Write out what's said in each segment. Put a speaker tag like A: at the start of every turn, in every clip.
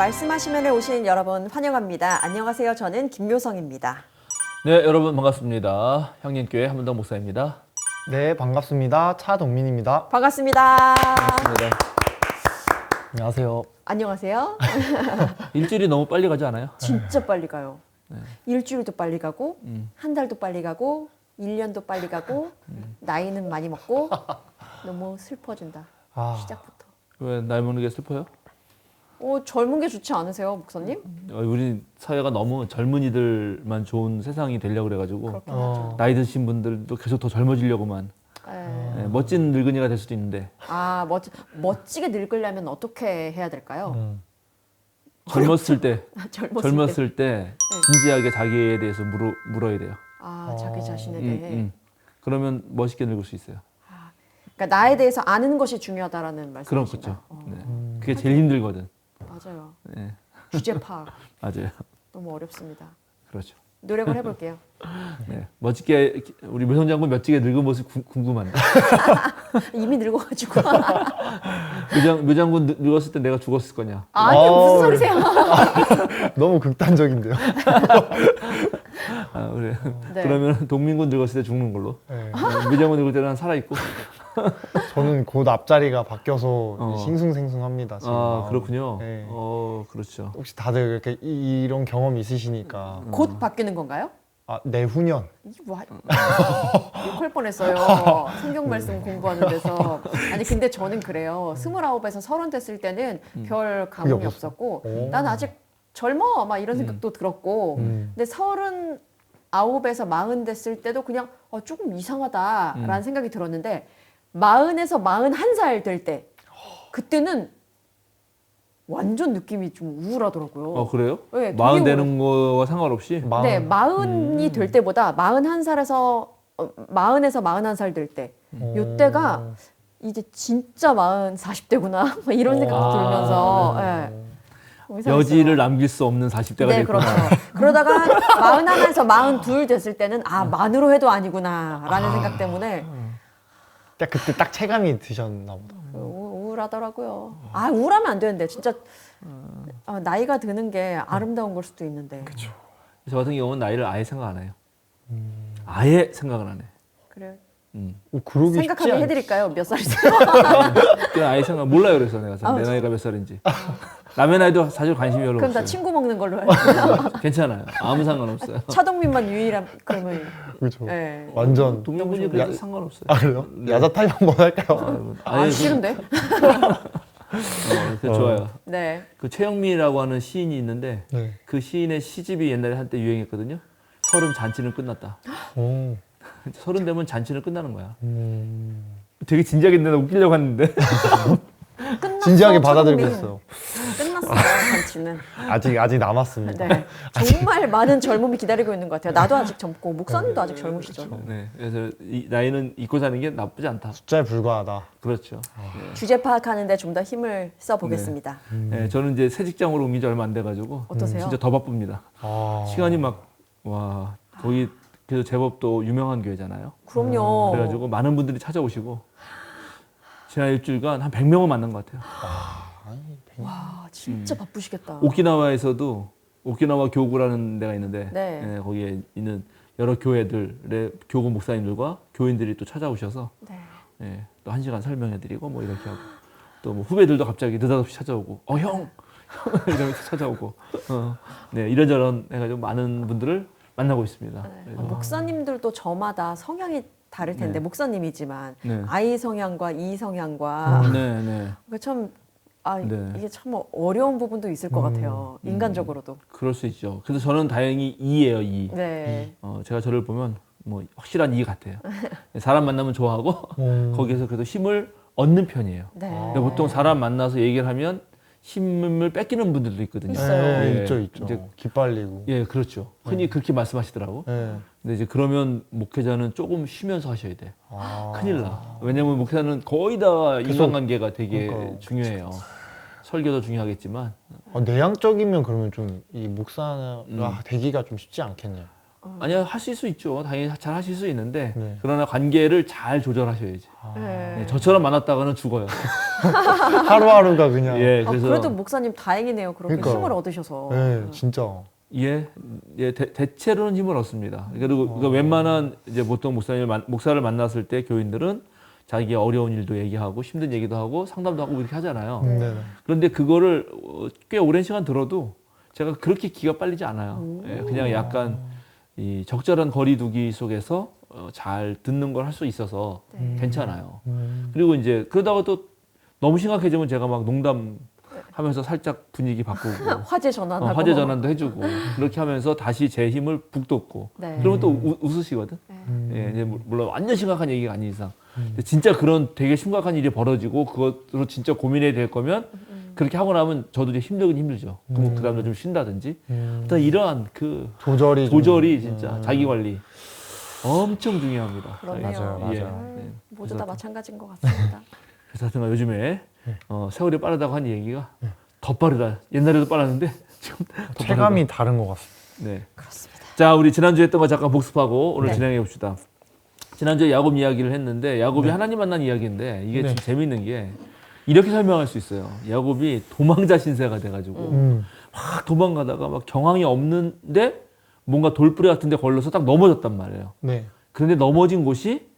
A: 말씀하시면에 오신 여러분 환영합니다. 안녕하세요. 저는 김묘성입니다.
B: 네, 여러분 반갑습니다. 향림교회 한문당 목사입니다.
C: 네, 반갑습니다. 차동민입니다.
A: 반갑습니다.
B: 반갑습니다.
C: 안녕하세요.
A: 안녕하세요.
B: 일주일이 너무 빨리 가지 않아요?
A: 진짜 빨리 가요. 일주일도 빨리 가고 한 달도 빨리 가고 1년도 빨리 가고 나이는 많이 먹고 너무 슬퍼진다. 시작부터.
B: 왜 나이 먹는 게 슬퍼요?
A: 젊은 게 좋지 않으세요, 목사님?
B: 우리 사회가 너무 젊은이들만 좋은 세상이 되려고 그래가지고
A: 그렇긴 하죠.
B: 나이 드신 분들도 계속 더 젊어지려고만 멋진 늙은이가 될 수도 있는데
A: 멋지게 늙으려면 어떻게 해야 될까요?
B: 젊었을 때
A: 젊었을 때.
B: 진지하게 자기에 대해서 물어야 돼요.
A: 자기 자신에 대해.
B: 그러면 멋있게 늙을 수 있어요.
A: 그러니까 나에 대해서 아는 것이 중요하다라는
B: 그럼
A: 말씀이신가요?
B: 그렇죠. 네. 그게 제일 힘들거든.
A: 맞아요.
B: 네.
A: 주제 파악
B: 맞아요.
A: 너무 어렵습니다.
B: 그렇죠.
A: 노력을 해볼게요.
B: 네. 멋지게 우리 묘성 장군 멋지게 늙은 모습 궁금한데.
A: 이미 늙어가지고.
B: 묘 장군 늙었을 때 내가 죽었을 거냐?
A: 아니 무슨 소리세요?
C: 너무 극단적인데요.
B: 그래.
A: 네.
B: 그러면 동민군 늙었을 때 죽는 걸로.
C: 네.
B: 묘 장군 늙을 때는 살아 있고.
C: 저는 곧 앞자리가 바뀌어서 싱숭생숭합니다. 지금.
B: 그렇군요.
C: 네.
B: 그렇죠.
C: 혹시 다들 이렇게 이런 경험이 있으시니까.
A: 곧 바뀌는 건가요?
C: 내후년.
A: 이게 뭐 욕할 뻔했어요. 성경 말씀 공부하는 데서. 아니 근데 저는 그래요. 29에서 30 됐을 때는 별 감흥이
C: 그게
A: 없었고
C: 오.
A: 난 아직 젊어 막 이런 생각도 들었고 근데 39에서 40 됐을 때도 그냥 조금 이상하다라는 생각이 들었는데 40에서 41살 될 때 그때는 완전 느낌이 좀 우울하더라고요.
B: 그래요?
A: 네,
B: 마흔
A: 되게
B: 되는 거와 상관없이?
A: 네, 40이 될 때보다 41살에서 40에서 41살 될 때, 요때가 이제 진짜 40대구나 이런 생각도 들면서
B: 여지를 남길 수 없는 40대가
A: 네,
B: 됐구나.
A: 그렇죠. 그러다가 41에서 42 됐을 때는 만으로 해도 아니구나라는 생각 때문에
C: 그때 딱 체감이 드셨나 보다.
A: 우울하더라고요. 우울하면 안 되는데 진짜 나이가 드는 게 아름다운 걸 수도 있는데.
C: 그렇죠.
B: 저 같은 경우는 나이를 아예 생각 안 해요. 아예 생각을 안 해.
A: 그래요.
C: 그러기
A: 생각하게
C: 쉽지
A: 해드릴까요? 몇 살이세요?
B: 그냥 아예 생각 몰라요. 그래서 내가 내 나이가 몇 살인지. 남의 나이도 사실 관심이 별로
A: 그럼
B: 없어요.
A: 다 친구 먹는 걸로 할게요.
B: 괜찮아요. 아무 상관없어요.
A: 차동민만 유일한 그러면.
C: 그렇죠.
A: 네.
C: 완전.
B: 동료분이 그래도 상관없어요.
C: 그래요? 야자 타임 한번 할까요?
A: 싫은데?
B: 좋아요.
A: 네.
B: 그 최영미라고 하는 시인이 있는데
C: 네.
B: 그 시인의 시집이 옛날에 한때 유행했거든요. 30 잔치는 끝났다.
C: 오.
B: 30 되면 잔치는 끝나는 거야. 되게 진지하게 내가 웃기려고 했는데
A: 끝났어,
C: 진지하게 받아들이고
A: 차동민.
C: 있어요.
A: 끝났어요, 잔치는.
C: 아직 남았습니다.
A: 네. 정말 많은 젊음이 기다리고 있는 것 같아요. 나도 아직 젊고 목사님도 아직 젊으시죠.
B: 네, 그래서 이 나이는 잊고 사는 게 나쁘지 않다.
C: 숫자에 불과하다.
B: 그렇죠.
A: 주제 파악하는데 좀 더 힘을 써보겠습니다.
B: 네, 저는 이제 새 직장으로 옮긴 지 얼마 안 돼가지고
A: 어떠세요?
B: 진짜 더 바쁩니다. 시간이 거기 그래서 제법 또 유명한 교회잖아요.
A: 그럼요.
B: 그래가지고 많은 분들이 찾아오시고 지난 일주일간 한 100명을 만난 것 같아요.
A: 와, 진짜 바쁘시겠다.
B: 오키나와에서도 오키나와 교구라는 데가 있는데
A: 네.
B: 거기에 있는 여러 교회들의 교구 목사님들과 교인들이 또 찾아오셔서
A: 네.
B: 또 1시간 설명해드리고 뭐 이렇게 하고 또 뭐 후배들도 갑자기 느닷없이 찾아오고 형 이러면서 찾아오고 이런저런 해가지고 많은 분들을 만나고 있습니다.
A: 목사님들도 저마다 성향이 다를 텐데 목사님이지만
B: 네.
A: I 성향과 E 성향과
B: 네.
A: 참
B: 네.
A: 이게 참 어려운 부분도 있을 것 같아요. 인간적으로도.
B: 그럴 수 있죠. 그래서 저는 다행히 E예요, E.
A: 네.
B: 제가 저를 보면 뭐 확실한 E 같아요. 사람 만나면 좋아하고 거기에서 그래도 힘을 얻는 편이에요.
A: 네.
B: 근데 보통 사람 만나서 얘기를 하면 힘을 뺏기는 분들도 있거든요.
A: 있어요.
C: 네,
B: 예.
C: 있죠.
B: 이제
C: 기빨리고.
B: 그렇죠. 흔히 그렇게 말씀하시더라고.
C: 네.
B: 근데 이제 그러면 목회자는 조금 쉬면서 하셔야 돼. 큰일 나. 왜냐면 목회자는 거의 다 인간관계가 되게
C: 그러니까요.
B: 중요해요. 설교도 중요하겠지만
C: 내향적이면 그러면 좀 이 목사가 되기가 좀 쉽지 않겠네요.
B: 아니요, 하실 수 있죠. 당연히 잘 하실 수 있는데
C: 네.
B: 그러나 관계를 잘 조절하셔야지.
A: 네.
B: 네, 저처럼 만났다가는 죽어요.
C: 하루하루가 그냥.
B: 예,
A: 아,
B: 그래서
A: 그래도 목사님 다행이네요. 그렇게
C: 그러니까요.
A: 힘을 얻으셔서.
C: 네, 진짜.
B: 예, 대체로는 힘을 얻습니다. 그리고 웬만한 이제 보통 목사를 만났을 때 교인들은 자기의 어려운 일도 얘기하고 힘든 얘기도 하고 상담도 하고 이렇게 하잖아요.
C: 네.
B: 그런데 그거를 꽤 오랜 시간 들어도 제가 그렇게 기가 빨리지 않아요. 예, 그냥 약간 이 적절한 거리두기 속에서 잘 듣는 걸 할 수 있어서 괜찮아요. 그리고 이제 그러다가 또 너무 심각해지면 제가 막 농담하면서 살짝 분위기 바꾸고
A: 화제 전환하고.
B: 화제 전환도 해주고 그렇게 하면서 다시 제 힘을 북돋고
A: 네.
B: 그러면 또 웃으시거든. 예, 이제 물론 완전 심각한 얘기가 아닌 이상. 근데 진짜 그런 되게 심각한 일이 벌어지고 그것으로 진짜 고민해야 될 거면 그렇게 하고 나면 저도 이제 힘들긴 힘들죠. 그 다음날 좀 쉰다든지. 일단 이러한 그
C: 조절이
B: 진짜 자기 관리 엄청 중요합니다.
A: 그러네요.
C: 맞아요.
B: 예.
A: 모두 다 마찬가지인 것 같습니다.
B: 그래서 하여튼 요즘에 세월이 빠르다고 하는 얘기가 더 빠르다. 옛날에도 빨랐는데 지금 더
C: 체감이 다른 것 같습니다.
B: 네.
A: 그렇습니다.
B: 자, 우리 지난주에 했던 거 잠깐 복습하고 오늘
A: 네.
B: 진행해 봅시다. 지난주에 야곱 이야기를 했는데 야곱이 하나님 만난 이야기인데 이게 좀 재밌는 게 이렇게 설명할 수 있어요. 야곱이 도망자 신세가 돼가지고 막 도망가다가 막 경황이 없는데 뭔가 돌부리 같은 데 걸려서 딱 넘어졌단 말이에요.
C: 네.
B: 그런데 넘어진 곳이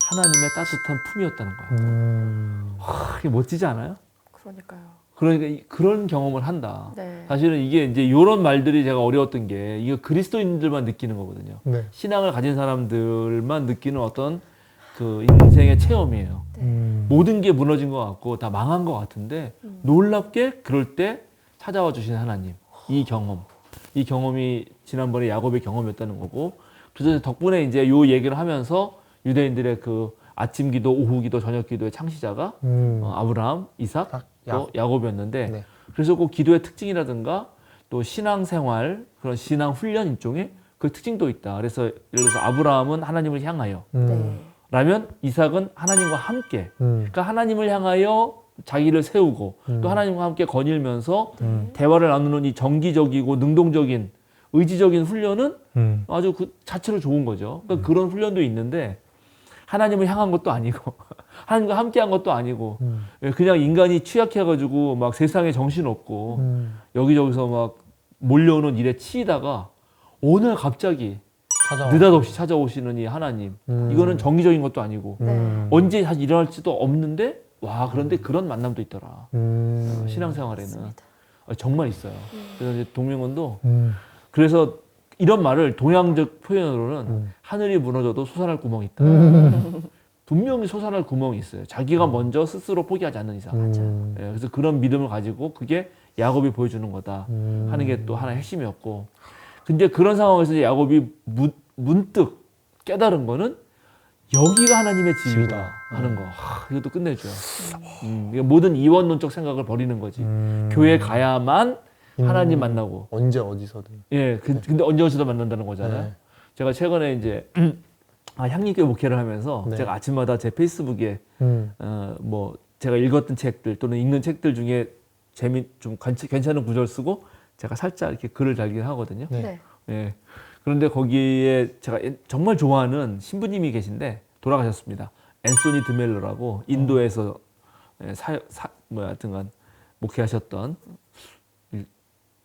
B: 하나님의 따뜻한 품이었다는 거예요. 이게 멋지지 않아요?
A: 그러니까요.
B: 그러니까 그런 경험을 한다.
A: 네.
B: 사실은 이게 이제 이런 말들이 제가 어려웠던 게 이거 그리스도인들만 느끼는 거거든요.
C: 네.
B: 신앙을 가진 사람들만 느끼는 어떤 그 인생의 체험이에요. 모든 게 무너진 것 같고 다 망한 것 같은데 놀랍게 그럴 때 찾아와 주시는 하나님. 이 경험이 지난번에 야곱의 경험이었다는 거고 그래서 덕분에 이제 요 얘기를 하면서 유대인들의 그 아침 기도, 오후 기도, 저녁 기도의 창시자가 아브라함, 이삭, 또 야곱이었는데
C: 네.
B: 그래서 꼭 기도의 특징이라든가 또 신앙생활 그런 신앙 훈련 일종의 그 특징도 있다. 그래서 예를 들어서 아브라함은 하나님을 향하여
A: 네.
B: 라면 이삭은 하나님과 함께 그러니까 하나님을 향하여 자기를 세우고 또 하나님과 함께 거닐면서 대화를 나누는 이 정기적이고 능동적인 의지적인 훈련은 아주 그 자체로 좋은 거죠. 그러니까 그런 훈련도 있는데 하나님을 향한 것도 아니고 하나님과 함께한 것도 아니고 그냥 인간이 취약해가지고 막 세상에 정신없고 여기저기서 막 몰려오는 일에 치이다가 어느 날 갑자기 느닷없이 찾아오시는 이 하나님 이거는 정기적인 것도 아니고 언제 다시 일어날지도 없는데 와 그런데 그런 만남도 있더라. 신앙생활에는 정말 있어요. 그래서 이제 동명원도 그래서 이런 말을 동양적 표현으로는 하늘이 무너져도 솟아날 구멍이 있다. 분명히 솟아날 구멍이 있어요. 자기가 먼저 스스로 포기하지 않는 이상. 예, 그래서 그런 믿음을 가지고 그게 야곱이 보여주는 거다 하는 게 또 하나의 핵심이었고. 근데 그런 상황에서 야곱이 문득 깨달은 거는 여기가 하나님의 집이다 하는 거. 이것도 끝내줘요. 이게 모든 이원론적 생각을 버리는 거지. 교회 가야만 하나님 만나고.
C: 언제 어디서든.
B: 예, 근데 언제 어디서도 만난다는 거잖아요.
C: 네.
B: 제가 최근에 이제 향림교회 목회를 하면서
C: 네.
B: 제가 아침마다 제 페이스북에 뭐 제가 읽었던 책들 또는 읽는 책들 중에 좀 괜찮은 구절 쓰고 제가 살짝 이렇게 글을 달긴 하거든요.
C: 네.
A: 네.
B: 예. 그런데 거기에 제가 정말 좋아하는 신부님이 계신데 돌아가셨습니다. 앤소니 드멜러라고 인도에서 하여튼간 목회하셨던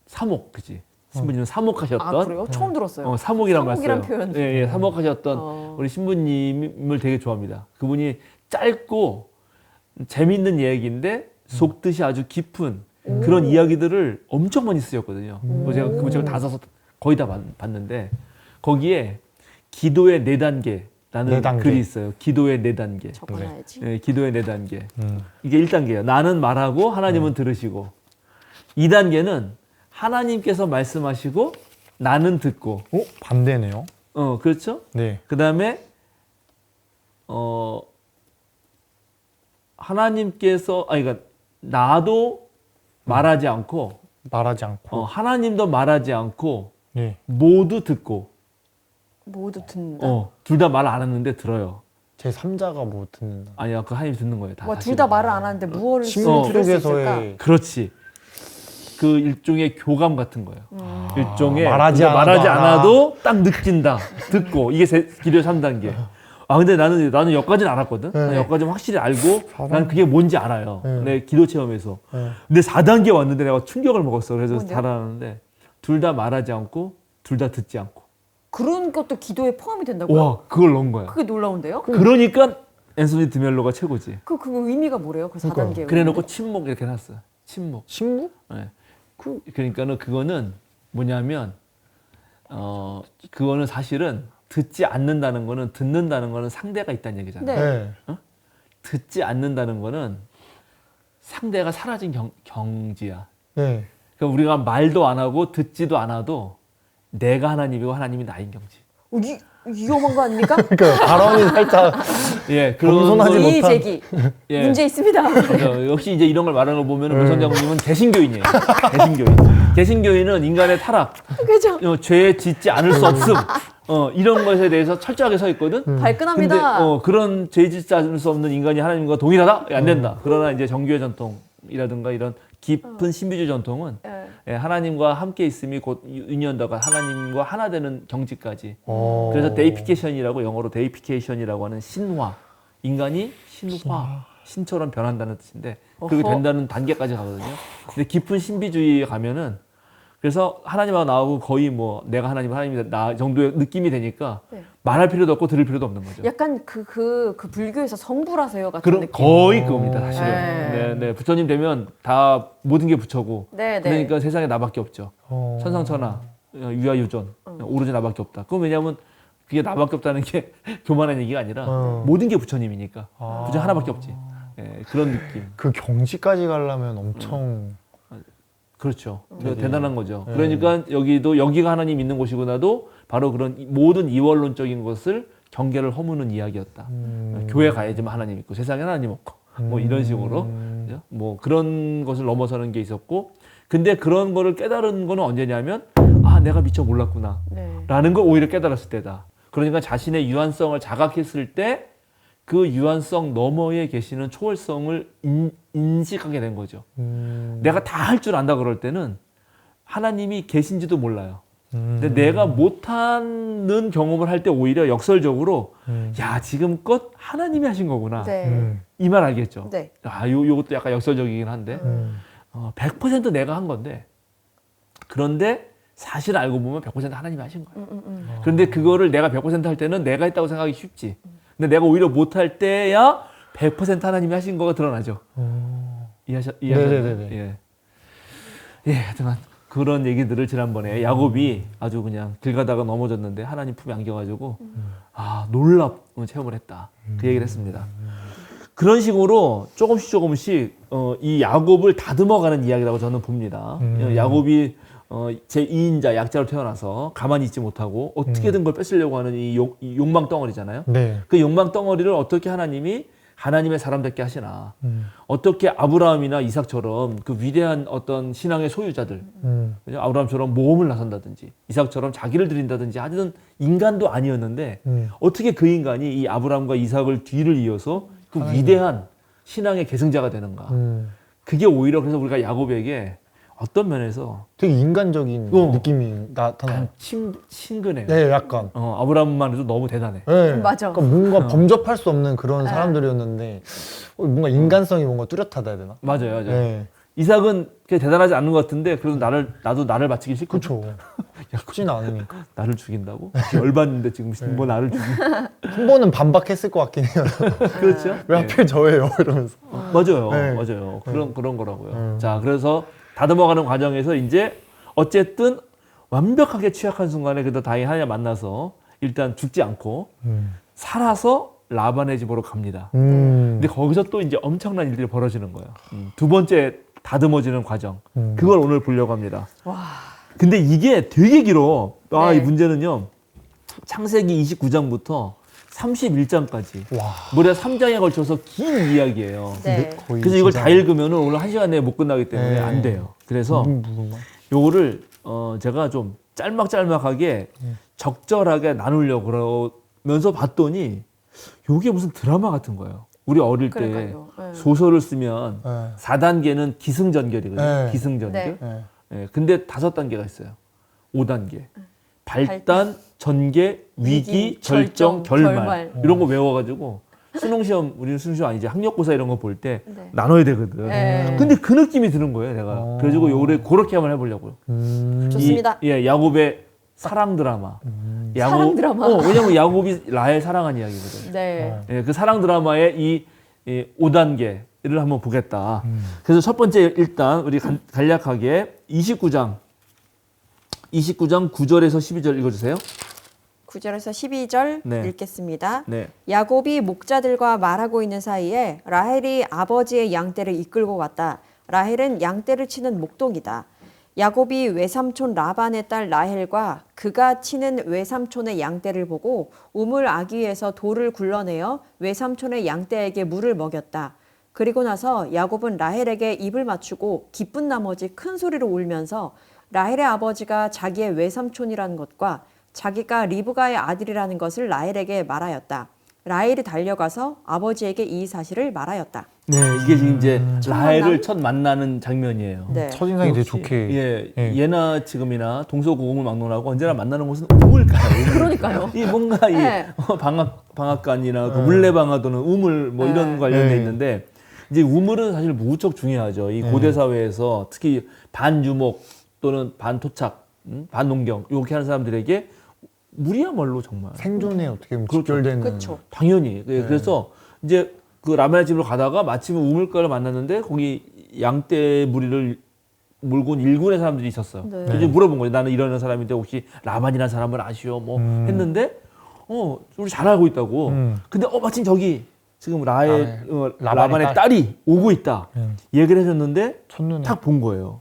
B: 사목 그지? 신부님은 사목하셨던.
A: 아 그래요? 처음 들었어요.
B: 사목이란 말 써요.
A: 표현.
B: 예, 사목하셨던 우리 신부님을 되게 좋아합니다. 그분이 짧고 재미있는 얘기인데 속뜻이 아주 깊은 그런 이야기들을 엄청 많이 쓰셨거든요. 제가 그 책을 다 사서 거의 다 봤는데 거기에 기도의 4단계라는
C: 4단계.
B: 글이 있어요. 기도의 4단계.
A: 적어놔야지.
B: 네, 기도의 4단계. 이게 1단계예요. 나는 말하고 하나님은 들으시고. 2단계는 하나님께서 말씀하시고 나는 듣고.
C: 반대네요.
B: 그렇죠?
C: 네.
B: 그다음에 하나님께서 그러니까 나도 말하지 않고 하나님도 말하지 않고
C: 네.
B: 모두 듣고
A: 모두 듣는다.
B: 둘 다 말 안 했는데 들어요.
C: 제 3자가 뭐 듣는다.
B: 아니야, 그 하나님 듣는 거예요. 다.
A: 둘 다 말을 안 하는데 무엇을
C: 신문
A: 들을 수 있을까?
C: 쪽에서의
B: 그렇지. 그 일종의 교감 같은 거예요. 일종의
C: 말하지
B: 근데
C: 않아도
B: 않아도 딱 느낀다. 듣고 이게 기도의 3단계. 아 근데 나는 여기까지는 알았거든.
C: 네.
B: 난 여기까지는 확실히 알고 난 그게 뭔지 알아요.
C: 네.
B: 내 기도 체험에서.
C: 네.
B: 근데 4단계 왔는데 내가 충격을 먹었어. 그래서
A: 뭔데요?
B: 달아나는데 둘 다 말하지 않고 둘 다 듣지 않고.
A: 그런 것도 기도에 포함이 된다고요?
B: 와 그걸 넣은 거야.
A: 그게 놀라운데요?
B: 그러니까 앤소니 드멜로가 최고지.
A: 그 의미가 뭐래요? 그 4단계.
B: 그래놓고 침묵 이렇게 해놨어. 침묵.
C: 친구?
B: 네. 그러니까는 그거는 뭐냐면 그거는 사실은 듣지 않는다는 거는 듣는다는 거는 상대가 있다는 얘기잖아요.
A: 네.
C: 네.
B: 듣지 않는다는 거는 상대가 사라진 경지야.
C: 네.
B: 그러니까 우리가 말도 안 하고 듣지도 않아도 내가 하나님이고 하나님이 나인 경지.
A: 위험한 거 아닙니까?
C: 그러니까 발언이 살짝
B: 예,
C: 겸손하지
A: 이의
C: 못한-
A: 제기.
B: 예.
A: 문제 있습니다.
B: 역시 이제 이런 걸 말하는 거 보면 문 선장님은 개신교인이에요. 개신교인. 개신교인은 인간의 타락,
A: 그죠?
B: 죄 짓지 않을 수 없음. 이런 것에 대해서 철저하게 서 있거든.
A: 발끈합니다.
B: 근데 그런 죄 짓지 않을 수 없는 인간이 하나님과 동일하다? 안 된다. 그러나 이제 정교의 전통이라든가 이런 깊은 신비주의 전통은
A: 예.
B: 예, 하나님과 함께 있음이 곧 유니언더가 하나님과 하나 되는 경지까지.
C: 어.
B: 그래서 데이피케이션이라고 영어로 데이피케이션이라고 하는 신화. 인간이 신처럼 변한다는 뜻인데 그렇게
A: 어허.
B: 된다는 단계까지 가거든요. 근데 깊은 신비주의에 가면은 그래서 하나님하고 나하고 거의 뭐 내가 하나님이다 나 정도의 느낌이 되니까
A: 네.
B: 말할 필요도 없고 들을 필요도 없는 거죠.
A: 약간 그 불교에서 성불하세요 같은
B: 그럼
A: 느낌.
B: 거의 그겁니다, 사실은.
A: 네.
B: 네, 부처님 되면 다 모든 게 부처고.
A: 네, 네.
B: 그러니까 세상에 나밖에 없죠.
C: 어.
B: 천상천하, 유아유존, 오로지 나밖에 없다. 그럼 왜냐하면 그게 나밖에 없다는 게 교만한 얘기가 아니라 모든 게 부처님이니까 부처 하나밖에 없지. 예, 그런 느낌.
C: 그 경지까지 가려면 엄청
B: 그렇죠.
C: 되게-
B: 대단한 거죠.
C: 네.
B: 그러니까 여기가 하나님 있는 곳이구나도 바로 그런 모든 이원론적인 것을 경계를 허무는 이야기였다. 교회 가야지만 하나님 있고 세상에 하나님 없고 뭐 이런 식으로 그죠? 뭐 그런 것을 넘어서는 게 있었고 근데 그런 거를 깨달은 거는 언제냐면 아 내가 미처 몰랐구나
A: 네.
B: 라는 걸 오히려 깨달았을 때다. 그러니까 자신의 유한성을 자각했을 때 그 유한성 너머에 계시는 초월성을 인식하게 된 거죠. 내가 다 할 줄 안다 그럴 때는 하나님이 계신지도 몰라요. 근데 내가 못하는 경험을 할 때 오히려 역설적으로 야 지금껏 하나님이 하신 거구나.
A: 네.
B: 이 말 알겠죠?
A: 네.
B: 요것도 약간 역설적이긴 한데 100% 내가 한 건데 그런데 사실 알고 보면 100% 하나님이 하신 거예요. 그런데 그거를 내가 100%할 때는 내가 했다고 생각하기 쉽지. 근데 내가 오히려 못할 때야 100% 하나님이 하신 거가 드러나죠. 이해하셨나요?
C: 네네네네.
B: 예. 예, 하여튼 그런 얘기들을 지난번에 야곱이 아주 그냥 길 가다가 넘어졌는데 하나님 품에 안겨가지고 놀라운 체험을 했다. 그 얘기를 했습니다. 그런 식으로 조금씩 이 야곱을 다듬어가는 이야기라고 저는 봅니다. 야곱이 제2인자 약자로 태어나서 가만히 있지 못하고 어떻게든 걸 뺏으려고 하는 이 욕망 덩어리잖아요.
C: 네.
B: 그 욕망 덩어리를 어떻게 하나님이 하나님의 사람 됐게 하시나. 어떻게 아브라함이나 이삭처럼 그 위대한 어떤 신앙의 소유자들, 그죠? 아브라함처럼 모험을 나선다든지, 이삭처럼 자기를 드린다든지 하여튼 인간도 아니었는데 어떻게 그 인간이 이 아브라함과 이삭을 뒤를 이어서 그 위대한 신앙의 계승자가 되는가. 그게 오히려 그래서 우리가 야곱에게 어떤 면에서
C: 되게 인간적인 느낌이 나타나요.
B: 친근해요.
C: 네, 약간.
B: 아브라함만 해도 너무 대단해.
C: 네.
A: 맞아.
C: 그러니까 뭔가 범접할 수 없는 그런 사람들이었는데 뭔가 인간성이 뭔가 뚜렷하다 해야 되나?
B: 맞아요.
C: 네.
B: 이삭은 그렇게 대단하지 않은 것 같은데 그래도 나도 나를 바치기 싫거든.
C: 그렇죠. 쉽진 않으니까.
B: 나를 죽인다고? 열받는데 지금 뭐 나를 죽인?
C: 한 번은 반박했을 것 같긴 해요.
B: 그렇죠?
C: 왜 하필 저예요? 이러면서.
B: 맞아요.
C: 네.
B: 맞아요. 그런 거라고요. 자, 그래서 다듬어가는 과정에서 이제 어쨌든 완벽하게 취약한 순간에 그래도 다행히 하나님 만나서 일단 죽지 않고 살아서 라반의 집으로 갑니다. 근데 거기서 또 이제 엄청난 일들이 벌어지는 거예요. 두 번째 다듬어지는 과정. 그걸 오늘 보려고 합니다.
A: 와.
B: 근데 이게 되게 길어.
A: 네.
B: 이 문제는요. 창세기 29장부터 31장까지.
C: 와.
B: 무려 3장에 걸쳐서 긴 이야기예요.
A: 네.
C: 거의
B: 그래서 이걸
C: 진짜
B: 다 읽으면 오늘 1시간 내에 못 끝나기 때문에
C: 네.
B: 안 돼요. 그래서
C: 무슨
B: 요거를 제가 좀 짤막짤막하게 적절하게 나누려고 그러면서 봤더니 요게 무슨 드라마 같은 거예요. 우리 어릴 때
A: 그러니까요. 네.
B: 소설을 쓰면
C: 네.
B: 4단계는 기승전결이거든요.
C: 네.
B: 기승전결.
A: 네.
C: 네.
B: 예, 근데 5단계가 있어요. 5단계. 발단, 전개, 위기, 절정, 결말. 이런 거 외워가지고 수능 시험, 우리는 수능 시험 아니지 학력고사 이런 거 볼 때
A: 네.
B: 나눠야 되거든.
A: 네.
B: 근데 그 느낌이 드는 거예요, 내가. 그래가지고 올해 그렇게 한번 해보려고요.
A: 좋습니다.
B: 야곱의 사랑 드라마.
A: 사랑 드라마.
B: 왜냐면 야곱이 라헬 사랑한 이야기거든.
A: 네.
B: 예, 그 사랑 드라마의 이 5단계를 한번 보겠다. 그래서 첫 번째 일단 우리 간략하게 29장 9절에서 12절 읽어주세요.
A: 9절에서 12절
B: 네.
A: 읽겠습니다.
B: 네.
A: 야곱이 목자들과 말하고 있는 사이에 라헬이 아버지의 양떼를 이끌고 왔다. 라헬은 양떼를 치는 목동이다. 야곱이 외삼촌 라반의 딸 라헬과 그가 치는 외삼촌의 양떼를 보고 우물 아귀에서 돌을 굴러내어 외삼촌의 양떼에게 물을 먹였다. 그리고 나서 야곱은 라헬에게 입을 맞추고 기쁜 나머지 큰 소리로 울면서 라헬의 아버지가 자기의 외삼촌이라는 것과 자기가 리브가의 아들이라는 것을 라헬에게 말하였다. 라헬이 달려가서 아버지에게 이 사실을 말하였다.
B: 네, 이게 지금 이제
A: 첫
B: 라헬을
A: 만남?
B: 첫 만나는 장면이에요.
A: 네.
C: 첫인상이 되게
B: 역시,
C: 좋게.
B: 예, 예나 지금이나 동서고금을 막론하고 언제나 만나는 곳은 우물가요.
A: 그러니까요.
B: 이 뭔가
A: 네.
B: 방앗간이나 그 물레방아 또는 우물 뭐 이런
A: 네.
B: 관련돼
C: 네.
B: 있는데 이제 우물은 사실 무척 중요하죠. 이 고대 사회에서 특히 반유목 또는 반토착, 반농경 이렇게 하는 사람들에게 물이야말로 정말
C: 생존에 어떻게 보면
B: 그렇죠.
C: 직결되는.
A: 그렇죠.
B: 당연히 그래서 이제 그 라반의 집으로 가다가 마침 우물가를 만났는데 거기 양떼 무리를 몰고 온 일군의 사람들이 있었어요.
A: 네.
B: 그래서 이제 물어본 거예요. 나는 이런 사람인데 혹시 라반이라는 사람을 아시오? 뭐 했는데 우리 잘 알고 있다고. 근데 마침 저기 지금 라반의 딸이 오고 있다. 얘기를 해줬는데
C: 첫눈에
B: 딱 본 거예요.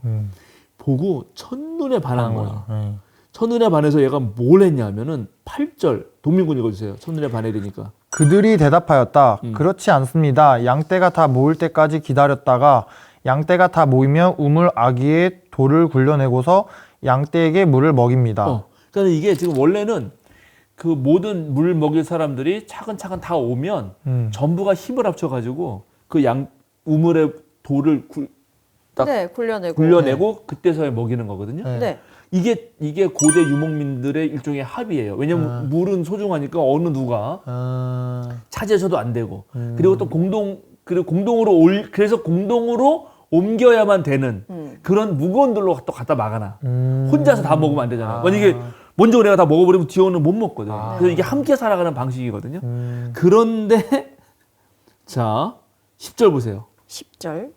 B: 보고 첫눈에 반한 거야.
C: 네.
B: 첫눈에 반해서 얘가 뭘 했냐면은 8절 동민군 읽어주세요. 첫눈에 반해야 되니까.
C: 그들이 대답하였다. 그렇지 않습니다. 양떼가 다 모일 때까지 기다렸다가 양떼가 다 모이면 우물 아귀에 돌을 굴려내고서 양떼에게 물을 먹입니다.
B: 그러니까 이게 지금 원래는 그 모든 물 먹일 사람들이 차근차근 다 오면 전부가 힘을 합쳐가지고 그 우물에 돌을 딱
A: 네, 굴려내고.
B: 굴려내고 그때서야 먹이는 거거든요.
C: 네.
A: 네.
B: 이게 고대 유목민들의 일종의 합의예요. 왜냐면 물은 소중하니까 어느 누가 차지해서도 안 되고 그리고 또 그래서 공동으로 옮겨야만 되는 그런 무거운 돌로 또 갖다 막아놔. 혼자서 다 먹으면 안 되잖아요. 만약에 먼저 내가 다 먹어버리면 뒤로는 못 먹거든. 그래서 이게 함께 살아가는 방식이거든요. 그런데 자 10절 보세요.
A: 10절.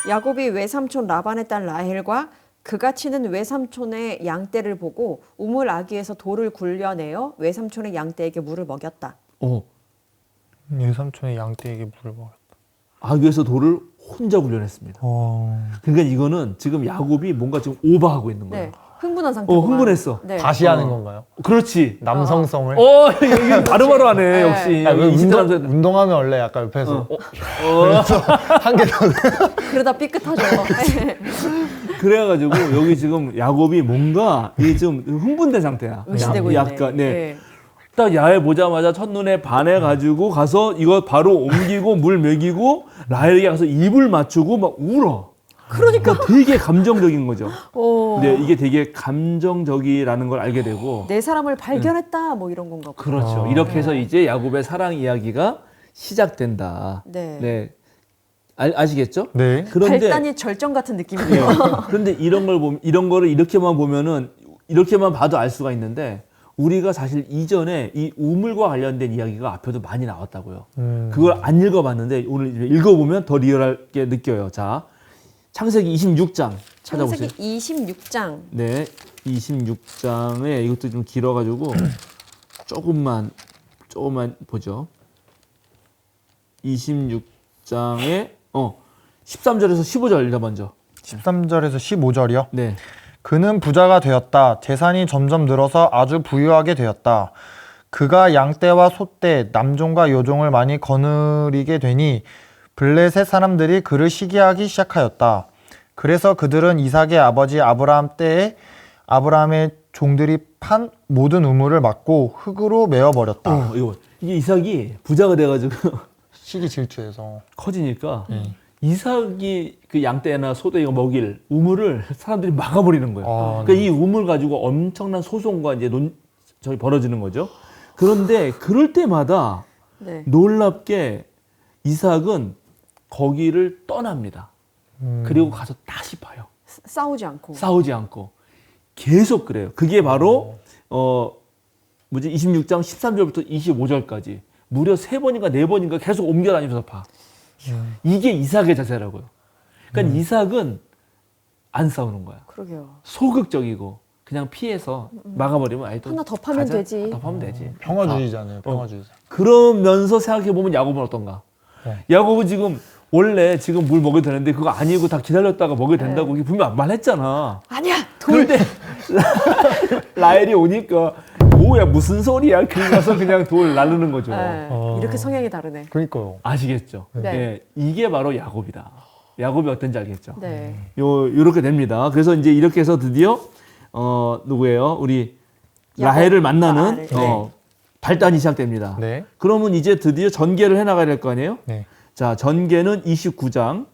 A: 야곱이 외삼촌 라반의 딸 라헬과 그가 치는 외삼촌의 양떼를 보고 우물 아귀에서 돌을 굴려내어 외삼촌의 양떼에게 물을 먹였다.
C: 외삼촌의 양떼에게 물을 먹었다.
B: 아귀에서 돌을 혼자 굴려냈습니다. 그러니까 이거는 지금 야곱이 뭔가 좀 오버하고 있는 거예요.
A: 네. 흥분한 상태고.
B: 흥분했어.
A: 네.
C: 다시 하는 건가요?
B: 그렇지.
C: 남성성을?
B: 여기 바로바로 하네.
A: 네.
B: 역시.
C: 아, 왜
B: 여기 20대 남자.
C: 운동하면 원래 약간 옆에서 한 개 더.
A: 그러다 삐끗하죠.
B: 그래가지고 여기 지금 야곱이 뭔가 이게 좀 흥분된 상태야.
A: 의심되고
B: 약간,
A: 있네.
B: 네. 딱 야외 보자마자 첫눈에 반해가지고 가서 이거 바로 옮기고 물 먹이고 라헬에게 가서 입을 맞추고 막 울어. 그러니까 되게 감정적인 거죠. 근데 이게 되게 감정적이라는 걸 알게 되고.
A: 내 사람을 발견했다 뭐 이런 건가 보다.
B: 그렇죠. 이렇게 해서 이제 야곱의 사랑 이야기가 시작된다.
A: 네.
B: 아시겠죠?
C: 네.
A: 발단이 절정 같은 느낌이에요.
B: 그런데 이런 거를 이렇게만 보면은 이렇게만 봐도 알 수가 있는데 우리가 사실 이전에 이 우물과 관련된 이야기가 앞에도 많이 나왔다고요. 그걸 안 읽어봤는데 오늘 읽어보면 더 리얼하게 느껴요. 자, 창세기 26장 찾아보세요.
A: 창세기 26장.
B: 네, 26장에 이것도 좀 길어가지고 조금만 보죠. 26장에 13절에서 15절 읽어 먼저.
C: 13절에서 15절이요.
B: 네.
C: 그는 부자가 되었다. 재산이 점점 늘어서 아주 부유하게 되었다. 그가 양떼와 소떼, 남종과 여종을 많이 거느리게 되니 블레셋 사람들이 그를 시기하기 시작하였다. 그래서 그들은 이삭의 아버지 아브라함 때에 아브라함의 종들이 판 모든 우물을 막고 흙으로 메어버렸다.
B: 이게 이삭이 부자가 돼가지고
C: 시기 질투해서.
B: 커지니까 이삭이 그 양떼나 소떼 이거 먹일 우물을 사람들이 막아버리는 거예요.
C: 아,
B: 그러니까 이 우물 가지고 엄청난 소송과 이제 저기 벌어지는 거죠. 그런데 그럴 때마다
A: 네.
B: 놀랍게 이삭은 거기를 떠납니다. 그리고 가서 다시 봐요.
A: 싸우지 않고.
B: 싸우지 않고 계속 그래요. 그게 바로 26장 13절부터 25절까지 무려 3번인가 4번인가 계속 옮겨다니면서 봐. 이게 이삭의 자세라고요. 그러니까 이삭은 안 싸우는 거야.
A: 그러게요.
B: 소극적이고 그냥 피해서 막아버리면 아이도
A: 하나 더 파면
B: 가자.
A: 되지.
B: 하나 더 파면 되지.
C: 평화주의자네요. 평화주의자.
B: 그러면서 생각해 보면 야곱은 어떤가?
C: 네.
B: 야곱은 지금 원래 지금 물 먹여도 되는데 그거 아니고 다 기다렸다가 먹여도 된다고 이게 분명 말했잖아.
A: 아니야. 돌.
B: 근데 라헬이 오니까 뭐야 무슨 소리야? 그래서 그냥 돌 나르는 거죠.
A: 네. 이렇게 성향이 다르네.
C: 그러니까요.
B: 아시겠죠?
A: 네.
B: 예, 이게 바로 야곱이다. 야곱이 어떤지 알겠죠?
A: 네.
B: 요렇게 됩니다. 그래서 이제 이렇게 해서 드디어 누구예요? 우리
A: 야곱,
B: 라헬을 만나는
A: 라헬. 네.
B: 발단이 시작됩니다.
C: 네.
B: 그러면 이제 드디어 전개를 해나가야 될 거 아니에요?
C: 네.
B: 자, 전개는 29장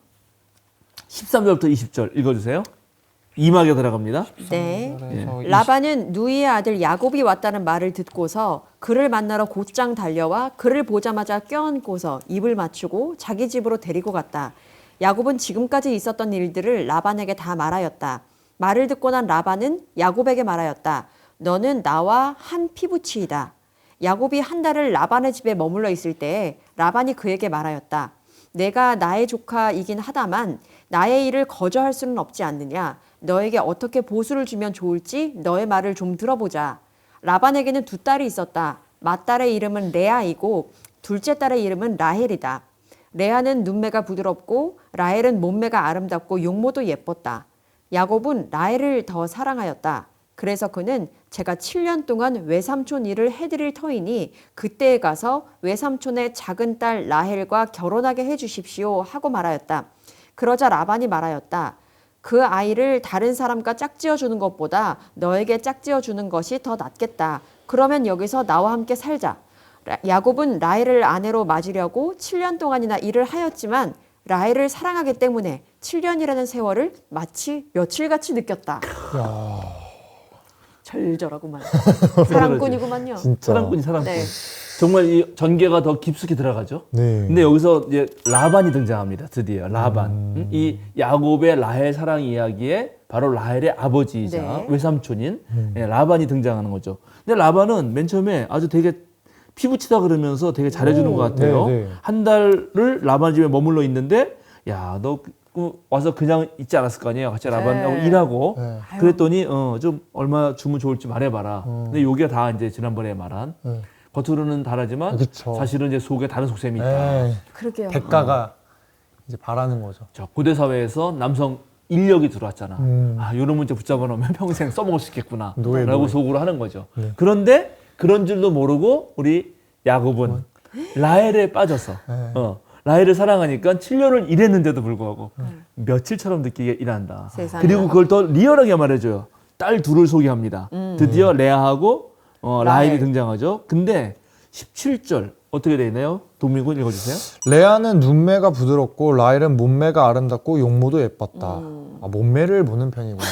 B: 13절부터 20절 읽어주세요. 2막에 들어갑니다.
A: 네.
C: 그래서
A: 라반은 누이의 아들 야곱이 왔다는 말을 듣고서 그를 만나러 곧장 달려와 그를 보자마자 껴안고서 입을 맞추고 자기 집으로 데리고 갔다. 야곱은 지금까지 있었던 일들을 라반에게 다 말하였다. 말을 듣고 난 라반은 야곱에게 말하였다. 너는 나와 한 피부치이다. 야곱이 한 달을 라반의 집에 머물러 있을 때에 라반이 그에게 말하였다. 내가 나의 조카이긴 하다만 나의 일을 거저할 수는 없지 않느냐. 너에게 어떻게 보수를 주면 좋을지 너의 말을 좀 들어보자. 라반에게는 2딸이 있었다. 맏딸의 이름은 레아이고 둘째 딸의 이름은 라헬이다. 레아는 눈매가 부드럽고 라헬은 몸매가 아름답고 용모도 예뻤다. 야곱은 라헬을 더 사랑하였다. 그래서 그는 제가 7년 동안 외삼촌 일을 해드릴 터이니 그때에 가서 외삼촌의 작은 딸 라헬과 결혼하게 해주십시오 하고 말하였다. 그러자 라반이 말하였다. 그 아이를 다른 사람과 짝지어 주는 것보다 너에게 짝지어 주는 것이 더 낫겠다. 그러면 여기서 나와 함께 살자. 야곱은 라헬을 아내로 맞으려고 7년 동안이나 일을 하였지만 라헬을 사랑하기 때문에 7년이라는 세월을 마치 며칠같이 느꼈다. 절절하구만. 사랑꾼이구만요.
C: 진짜.
B: 사랑꾼이 사랑꾼.
A: 네.
B: 정말 이 전개가 더 깊숙이 들어가죠.
C: 네.
B: 근데 여기서 이제 라반이 등장합니다. 드디어 라반. 이 야곱의 라헬 사랑 이야기에 바로 라헬의 아버지이자
A: 네.
B: 외삼촌인 라반이 등장하는 거죠. 근데 라반은 맨 처음에 아주 되게 피부치다 그러면서 되게 잘해주는 것 같아요.
C: 네, 네.
B: 한 달을 라반 집에 머물러 있는데 야, 너 와서 그냥 있지 않았을 거 아니에요. 같이 라반하고
A: 네.
B: 일하고
C: 네.
B: 그랬더니 좀 얼마 주면 좋을지 말해봐라. 근데 요게 다 이제 지난번에 말한
C: 네.
B: 겉으로는 다르지만
C: 그쵸.
B: 사실은 이제 속에 다른 속셈이 있다.
C: 네.
A: 그러게요.
C: 대가가 이제 바라는 거죠.
B: 자, 고대 사회에서 남성 인력이 들어왔잖아. 아, 이런 문제 붙잡아 놓으면 평생 써먹을 수 있겠구나.
C: 노예.
B: 라고 속으로 하는 거죠.
C: 네.
B: 그런데 그런 줄도 모르고 우리 야곱은 라헬에 빠져서
C: 네.
B: 라헬을 사랑하니까 7년을 일했는데도 불구하고 며칠처럼 느끼게 일한다.
A: 세상에.
B: 그리고 그걸 더 리얼하게 말해줘요. 딸 둘을 소개합니다. 드디어 레아하고 라헬이
A: 라헬.
B: 등장하죠. 근데 17절 어떻게 되어 있나요? 동민군 읽어주세요.
C: 레아는 눈매가 부드럽고 라헬은 몸매가 아름답고 용모도 예뻤다. 아, 몸매를 보는 편이구나.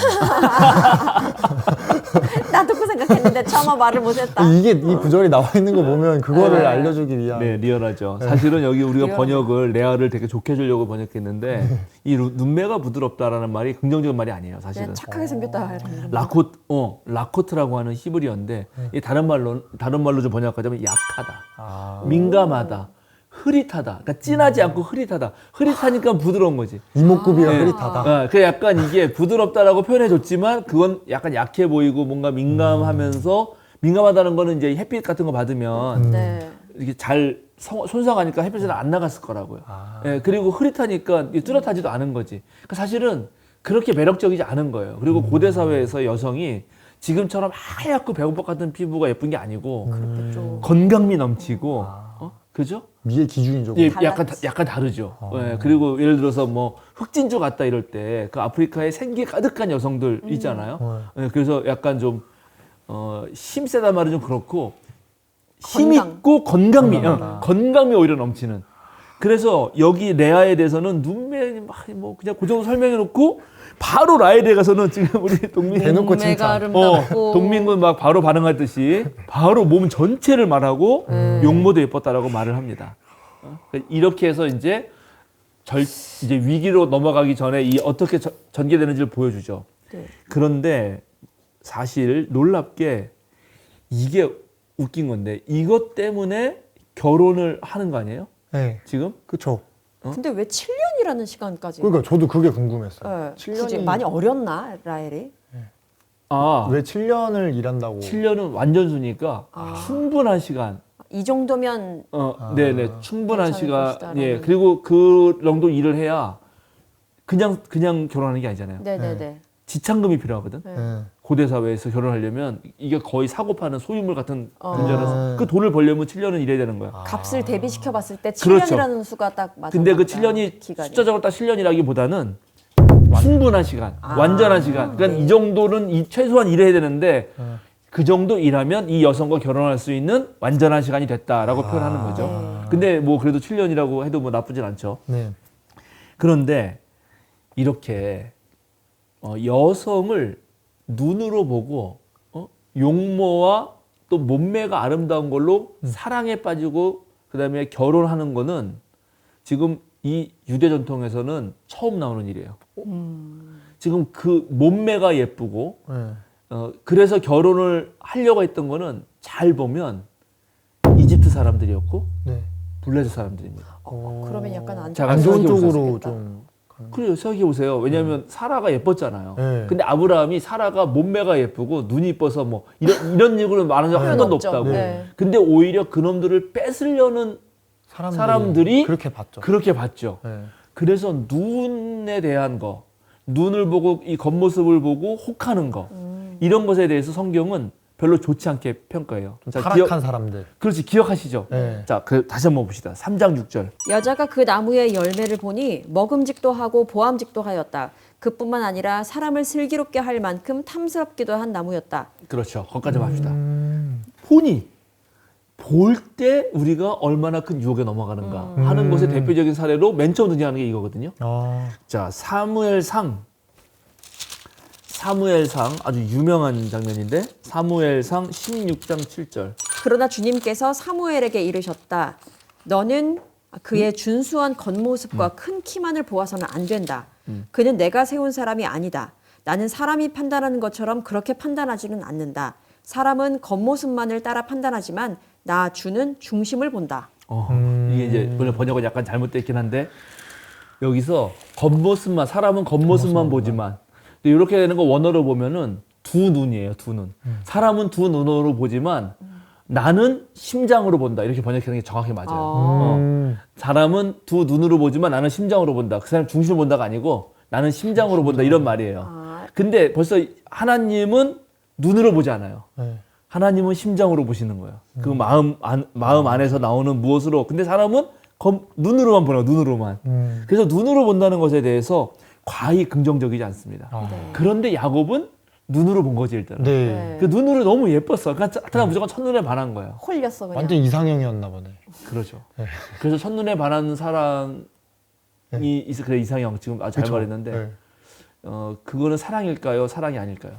A: 나도 그 생각했는데 차마 말을 못했다.
C: 이게 이 구절이 나와 있는 거 보면 그거를
A: 네.
C: 알려주기 위한.
B: 네, 리얼하죠. 사실은 여기 우리가
A: 리얼하네.
B: 번역을 레아를 되게 좋게 해주려고 번역했는데 이 눈매가 부드럽다라는 말이 긍정적인 말이 아니에요. 사실은.
A: 그냥 착하게 생겼다. 이러는 거.
B: 라코트라고 하는 히브리어인데 이 다른 말로 좀 번역하자면 약하다,
C: 아,
B: 민감하다, 흐릿하다. 그러니까 진하지 않고 흐릿하다. 흐릿하니까 부드러운 거지.
C: 이목구비가
B: 네.
C: 흐릿하다.
B: 그 약간 이게 부드럽다라고 표현해줬지만 그건 약간 약해 보이고 뭔가 민감하면서 민감하다는 거는 이제 햇빛 같은 거 받으면
A: 네.
B: 이게 잘 손상하니까 햇빛에 안 나갔을 거라고요.
C: 아.
B: 예, 그리고 흐릿하니까 이게 뚜렷하지도 않은 거지. 그러니까 사실은 그렇게 매력적이지 않은 거예요. 그리고 고대 사회에서 여성이 지금처럼 하얗고 배고파 같은 피부가 예쁜 게 아니고
A: 좀
B: 건강미 넘치고, 그죠?
C: 미의 기준이죠.
B: 예,
A: 달랐지.
B: 약간 다르죠. 예, 그리고 예를 들어서 뭐 흑진주 같다 이럴 때 그 아프리카에 생기 가득한 여성들 있잖아요. 예, 그래서 약간 좀 힘 세다 말은 좀 그렇고 힘
A: 건강.
B: 있고 건강미,
C: 건강하다.
B: 건강미 오히려 넘치는 그래서 여기 레아에 대해서는 눈매 뭐 그냥 그 정도 설명해 놓고 바로 라헬에 가서는 지금 우리
C: 대놓고
A: 몸매가
C: 칭찬.
A: 아름답고
B: 동민군 막 바로 반응하듯이 바로 몸 전체를 말하고 용모도 예뻤다라고 말을 합니다. 이렇게 해서 이제 이제 위기로 넘어가기 전에 이 어떻게 전개되는지를 보여주죠.
A: 네.
B: 그런데 사실 놀랍게 이게 웃긴 건데 이것 때문에 결혼을 하는 거 아니에요?
C: 네,
B: 지금?
C: 그쵸.
A: 근데 왜 7년이라는 시간까지?
C: 그러니까 저도 그게 궁금했어요.
A: 네. 굳이 많이 어렸나 라헬이?
B: 아,
C: 왜 7년을 일한다고?
B: 7년은 완전수니까 충분한 시간.
A: 이 정도면
B: 네네, 충분한
A: 괜찮을
B: 시간.
A: 것이다라는.
B: 예, 그리고 그 정도 일을 해야 그냥 결혼하는 게 아니잖아요.
A: 네네네.
B: 지참금이 필요하거든.
A: 네.
C: 네.
B: 고대 사회에서 결혼하려면 이게 거의 사고 파는 소유물 같은 문제라서
C: 아.
B: 그 돈을 벌려면 7년은 일해야 되는 거야.
A: 값을 대비시켜 봤을 때
B: 그렇죠.
A: 7년이라는 수가 딱 맞아.
B: 근데 그 7년이
A: 기간이.
B: 숫자적으로 딱 7년이라기보다는 충분한 시간, 완전한 시간. 그러니까 이 정도는 최소한 일해야 되는데 그 정도 일하면 이 여성과 결혼할 수 있는 완전한 시간이 됐다라고 표현하는 거죠. 근데 뭐 그래도 7년이라고 해도 뭐 나쁘진 않죠.
C: 네.
B: 그런데 이렇게 여성을 눈으로 보고 용모와 또 몸매가 아름다운 걸로 사랑에 빠지고 그다음에 결혼하는 거는 지금 이 유대 전통에서는 처음 나오는 일이에요. 지금 그 몸매가 예쁘고
C: 네.
B: 그래서 결혼을 하려고 했던 거는 잘 보면 이집트 사람들이었고
C: 네.
B: 블레셋 사람들입니다.
A: 그러면 약간 안
B: 자,
C: 안 좋은
B: 생각해 보세요.
C: 쪽으로 좀.
B: 그래요. 생각해 보세요. 왜냐하면 사라가 예뻤잖아요.
C: 네.
B: 근데 아브라함이 사라가 몸매가 예쁘고 눈이 이뻐서 뭐 이런 얘기를 말한 적 한
A: 표현
B: 번도
A: 없죠.
B: 없다고.
A: 네.
B: 근데 오히려 그놈들을 뺏으려는 사람들이
C: 그렇게 봤죠.
B: 그렇게 봤죠.
C: 네.
B: 그래서 눈에 대한 거, 눈을 보고 이 겉모습을 보고 혹하는 거 이런 것에 대해서 성경은 별로 좋지 않게 평가해요.
C: 좀
B: 자,
C: 타락한 사람들.
B: 그렇지, 기억하시죠?
C: 네.
B: 자, 다시 한번 봅시다. 3장 6절.
A: 여자가 그 나무의 열매를 보니 먹음직도 하고 보암직도 하였다. 그뿐만 아니라 사람을 슬기롭게 할 만큼 탐스럽기도 한 나무였다.
B: 그렇죠. 거기까지만 합시다. 보니 볼 때 우리가 얼마나 큰 유혹에 넘어가는가 하는 것의 대표적인 사례로 맨 처음 등장하는 게 이거거든요. 자, 사무엘상 아주 유명한 장면인데 사무엘상 16장 7절.
A: 그러나 주님께서 사무엘에게 이르셨다. 너는 그의 준수한 겉모습과 큰 키만을 보아서는 안 된다. 그는 내가 세운 사람이 아니다. 나는 사람이 판단하는 것처럼 그렇게 판단하지는 않는다. 사람은 겉모습만을 따라 판단하지만 나 주는 중심을 본다.
B: 이게 이제 물론 번역은 약간 잘못됐긴 한데 여기서 겉모습만 사람은 겉모습만 보지만 이렇게 되는 거 원어로 보면은 두 눈이에요. 두 눈. 사람은 두 눈으로 보지만 나는 심장으로 본다. 이렇게 번역하는 게 정확히 맞아요. 사람은 두 눈으로 보지만 나는 심장으로 본다. 그 사람 중심을 본다가 아니고 나는 심장으로 본다. 이런 말이에요. 근데 벌써 하나님은 눈으로 보지 않아요.
C: 네.
B: 하나님은 심장으로 보시는 거예요. 그 마음 안에서 나오는 무엇으로. 근데 사람은 눈으로만 보는 거예요. 눈으로만. 그래서 눈으로 본다는 것에 대해서 과히 긍정적이지 않습니다. 그런데 야곱은 눈으로 본 거지 일단은.
C: 네.
B: 그 눈으로 너무 예뻤어. 그러니까 무조건 첫눈에 반한 거예요.
A: 홀렸어 그냥.
C: 완전 이상형이었나 보네.
B: 그렇죠. 그래서 첫눈에 반한 사랑이 그래 이상형 지금 아주 잘
C: 그쵸?
B: 말했는데
C: 네.
B: 그거는 사랑일까요? 사랑이 아닐까요?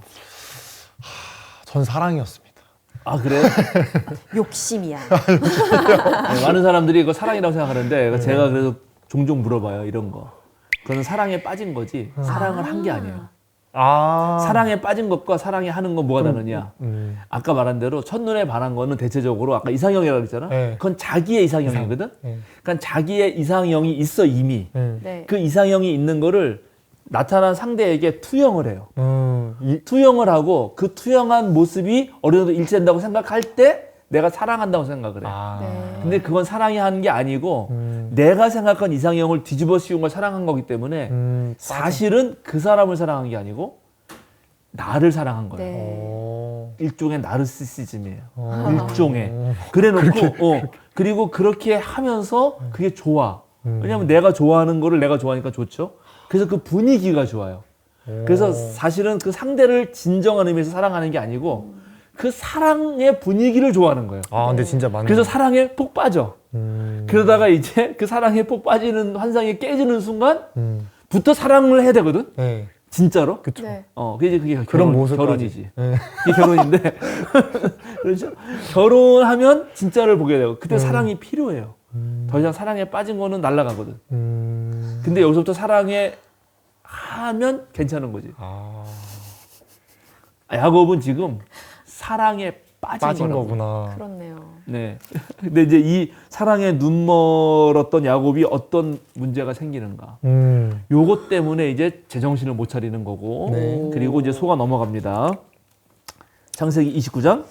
C: 전 사랑이었습니다.
B: 아 그래요?
A: 욕심이야.
B: 네, 많은 사람들이 이거 사랑이라고 생각하는데 제가 그래서 종종 물어봐요 이런 거. 그거는 사랑에 빠진 거지 사랑을 한 게 아니에요. 사랑에 빠진 것과 사랑에 하는 건 뭐가 다르냐? 아까 말한 대로 첫눈에 반한 거는 대체적으로 아까 이상형이라고 그랬잖아.
C: 네.
B: 그건 자기의 이상형이거든. 그러니까 자기의 이상형이 있어 이미.
A: 네.
B: 그 이상형이 있는 거를 나타난 상대에게 투영을 해요.
C: 이,
B: 투영을 하고 그 투영한 모습이 어느 정도 일치된다고 생각할 때 내가 사랑한다고 생각을 해.
A: 네.
B: 근데 그건 사랑이 하는 게 아니고 내가 생각한 이상형을 뒤집어 씌운 걸 사랑한 거기 때문에 사실은 그 사람을 사랑한 게 아니고 나를 사랑한 거예요.
A: 네.
B: 일종의 나르시시즘이에요. 일종의. 그래 놓고 그리고 그렇게 하면서 그게 좋아. 왜냐면 내가 좋아하는 거를 내가 좋아하니까 좋죠. 그래서 그 분위기가 좋아요. 그래서 사실은 그 상대를 진정한 의미에서 사랑하는 게 아니고 그 사랑의 분위기를 좋아하는 거예요.
C: 아, 근데 진짜 맞네.
B: 그래서 사랑에 폭 빠져. 그러다가 이제 그 사랑에 폭 빠지는 환상이 깨지는 순간부터 사랑을 해야 되거든.
C: 네.
B: 진짜로.
C: 그쵸.
A: 네.
B: 그게
C: 그런 모습까지.
B: 결혼이지.
C: 네.
B: 이게 결혼인데. 그렇죠. 결혼하면 진짜를 보게 되고 그때 사랑이 필요해요. 더 이상 사랑에 빠진 거는 날아가거든. 근데 여기서부터 사랑에 하면 괜찮은 거지. 야곱은 지금 사랑에 빠진 거라고.
C: 거구나.
A: 그렇네요.
B: 네. 근데 이제 이 사랑에 눈멀었던 야곱이 어떤 문제가 생기는가. 요것 때문에 이제 제정신을 못 차리는 거고.
C: 네.
B: 그리고 이제 소가 넘어갑니다. 창세기 29장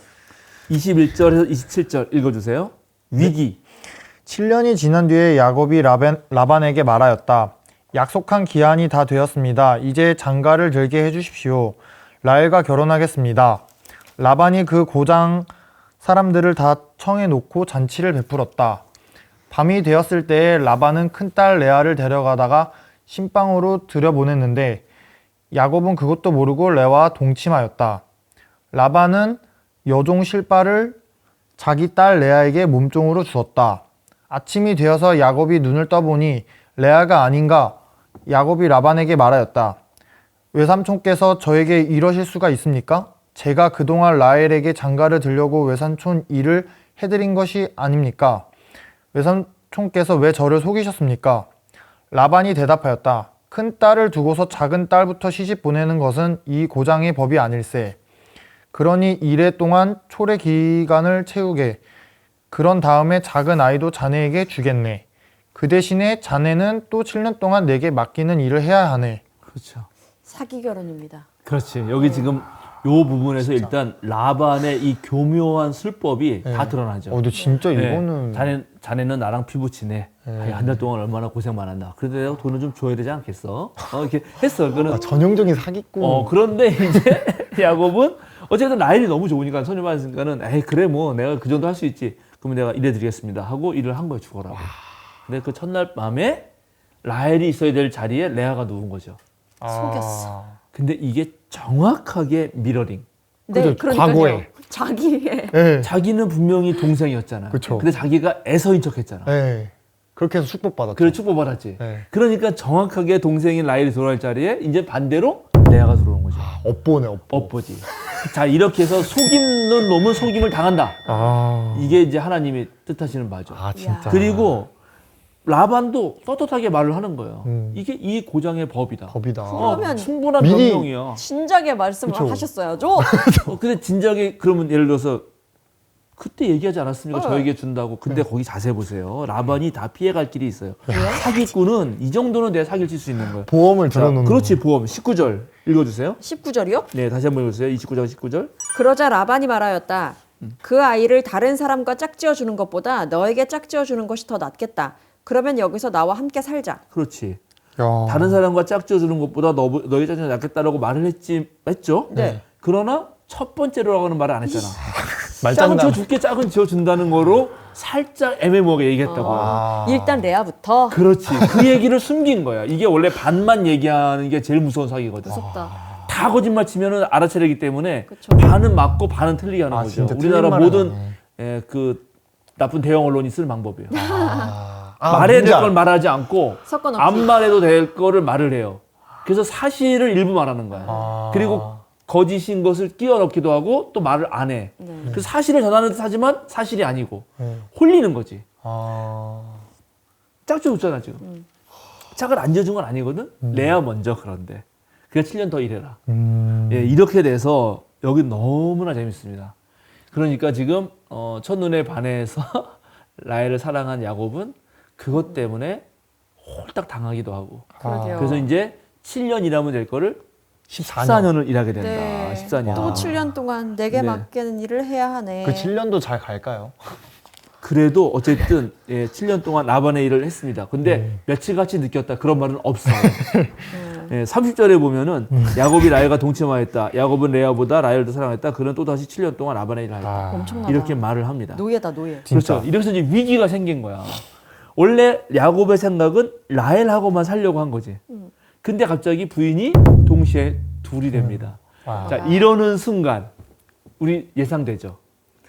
B: 21절에서 27절 읽어주세요. 위기.
C: 7년이 지난 뒤에 야곱이 라반에게 말하였다. 약속한 기한이 다 되었습니다. 이제 장가를 들게 해주십시오. 라헬과 결혼하겠습니다. 라반이 그 고장 사람들을 다 청해 놓고 잔치를 베풀었다. 밤이 되었을 때에 라반은 큰딸 레아를 데려가다가 신방으로 들여보냈는데 야곱은 그것도 모르고 레아와 동침하였다. 라반은 여종 실바를 자기 딸 레아에게 몸종으로 주었다. 아침이 되어서 야곱이 눈을 떠보니 레아가 아닌가. 야곱이 라반에게 말하였다. 외삼촌께서 저에게 이러실 수가 있습니까? 제가 그동안 라헬에게 장가를 들려고 외삼촌 일을 해드린 것이 아닙니까? 외삼촌께서 왜 저를 속이셨습니까? 라반이 대답하였다. 큰 딸을 두고서 작은 딸부터 시집 보내는 것은 이 고장의 법이 아닐세. 그러니 이래 동안 초래 기간을 채우게. 그런 다음에 작은 아이도 자네에게 주겠네. 그 대신에 자네는 또 7년 동안 내게 맡기는 일을 해야 하네.
B: 그렇죠.
A: 사기 결혼입니다.
B: 그렇지. 여기 지금 요 부분에서 일단 라반의 이 교묘한 술법이 다 드러나죠.
C: 근데 진짜 이거는
B: 자네는 나랑 피부치네. 한 달 동안 얼마나 고생 많았나. 그래도 내가 돈을 좀 줘야 되지 않겠어? 이렇게 했어. 그거는
C: 전형적인 사기꾼.
B: 그런데 이제 야곱은 어쨌든 라헬이 너무 좋으니까 손님 많으니까는 에이 그래 뭐 내가 그 정도 할 수 있지. 그러면 내가 일해드리겠습니다 하고 일을 한 거예요. 죽어라고. 근데 그 첫날 밤에 라헬이 있어야 될 자리에 레아가 누운 거죠.
A: 속였어.
B: 근데 이게 정확하게 미러링.
A: 네,
C: 그죠,
A: 그러니까요.
C: 과거에.
A: 자기의
C: 네.
B: 자기는 분명히 동생이었잖아.
C: 그쵸.
B: 근데 자기가 애서인 척했잖아.
C: 네. 그렇게 해서 축복받았죠.
B: 그래 축복받았지.
C: 네.
B: 그러니까 정확하게 동생인 라헬이 들어갈 자리에 이제 반대로 레아가 들어오는 거죠.
C: 업보네, 업보.
B: 엇보지. 자 이렇게 해서 속이는 놈은 속임을 당한다. 이게 이제 하나님이 뜻하시는 바죠.
C: 진짜.
B: 그리고 라반도 떳떳하게 말을 하는 거예요. 이게 이 고장의 법이다.
C: 법이다.
A: 그러면
B: 충분한
C: 미리-
B: 변명이야.
A: 진작에 말씀을
C: 그쵸.
A: 하셨어야죠.
B: 근데 진작에 그러면 예를 들어서 그때 얘기하지 않았습니까?
A: 네.
B: 저에게 준다고. 근데 거기 자세히 보세요. 라반이 다 피해갈 길이 있어요.
A: 왜?
B: 사기꾼은 이 정도는 내가 사기를 칠 수 있는 거예요.
C: 보험을
B: 자,
C: 들어놓는.
B: 그렇지 보험. 19절 읽어주세요.
A: 19절이요?
B: 네, 다시 한번 읽어주세요. 29장 19절.
A: 그러자 라반이 말하였다. 그 아이를 다른 사람과 짝지어 주는 것보다 너에게 짝지어 주는 것이 더 낫겠다. 그러면 여기서 나와 함께 살자.
B: 그렇지.
C: 야.
B: 다른 사람과 짝지어주는 것보다 너희 짝지어 낫겠다라고 말을 했죠.
A: 네.
B: 그러나 첫 번째로라고는 말을 안 했잖아. 짝은
C: 말장난.
B: 지어 줄게, 짝은 지어 준다는 거로 살짝 애매모호하게 얘기했다고.
A: 일단 레아부터.
B: 그렇지. 그 얘기를 숨긴 거야. 이게 원래 반만 얘기하는 게 제일 무서운 사기거든.
A: 무섭다.
B: 다 거짓말 치면은 알아차리기 때문에
A: 그쵸.
B: 반은 맞고 반은 틀리게 하는 거죠.
C: 진짜
B: 우리나라
C: 틀린 말을
B: 모든
C: 하네.
B: 그 나쁜 대형 언론이 쓰는 방법이에요.
C: 아,
B: 말해야 될
C: 뭔지
B: 걸 말하지 않고
A: 섞어 넣기.
B: 안 말해도 될 거를 말을 해요. 그래서 사실을 일부 말하는 거야. 그리고 거짓인 것을 끼워 넣기도 하고 또 말을 안 해.
A: 네.
B: 그 사실을 전하는 듯 하지만 사실이 아니고
C: 네.
B: 홀리는 거지.
C: 아.
B: 짝지 줬잖아 지금. 짝을 안 지어준 건 아니거든. 레아 먼저 그런데. 그래 7년 더 일해라. 예, 이렇게 돼서 여기 너무나 재밌습니다. 그러니까 지금 첫눈에 반해서 라헬을 사랑한 야곱은 그것 때문에 홀딱 당하기도 하고.
A: 그러게요.
B: 그래서 이제 7년 일하면 될 거를 14년을 일하게 된다.
A: 네.
B: 14년.
A: 또 7년 동안 내게
B: 네.
A: 맡기는 일을 해야 하네.
C: 그 7년도 잘 갈까요?
B: 그래도 어쨌든 7년 동안 라반의 일을 했습니다. 근데 며칠같이 느꼈다 그런 말은 없어요. 30절에 보면은 야곱이 라헬과 동침하였다. 야곱은 레아보다 라헬을 더 사랑했다. 그는 또다시 7년 동안 라반의 일을 하였다.
A: 엄청나다.
B: 이렇게 말을 합니다.
A: 노예다 노예.
C: 진짜.
B: 그렇죠. 이래서 이제 위기가 생긴 거야. 원래 야곱의 생각은 라헬하고만 살려고 한 거지. 근데 갑자기 부인이 동시에 둘이 됩니다. 자, 이러는 순간 우리 예상되죠.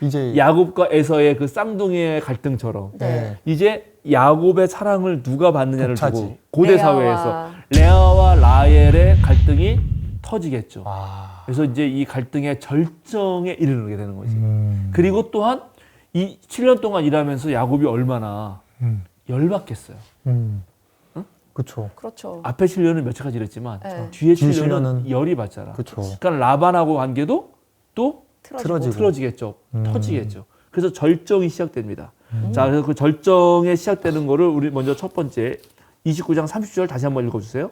C: 이제
B: 야곱과 에서의 그 쌍둥이의 갈등처럼
A: 네.
B: 이제 야곱의 사랑을 누가 받느냐를
C: 독차지.
B: 두고 고대
A: 레아와-
B: 사회에서 레아와 라헬의 갈등이 터지겠죠.
C: 아.
B: 그래서 이제 이 갈등의 절정에 이르게 되는 거지.
C: 음.
B: 그리고 또한 이 7년 동안 일하면서 야곱이 얼마나 열받겠어요.
C: 그쵸.
A: 그렇죠.
B: 앞에 7년은 며칠까지 일했지만
A: 네.
B: 뒤에
C: 뒤에
B: 7년은
C: 7년은
B: 열이 받잖아.
C: 그쵸.
B: 그러니까 라반하고 관계도 또
C: 틀어지고.
B: 틀어지겠죠. 터지겠죠. 그래서 절정이 시작됩니다. 자, 그래서 그 절정에 시작되는 거를 우리 먼저 첫 번째 29장 30절 다시 한번 읽어주세요.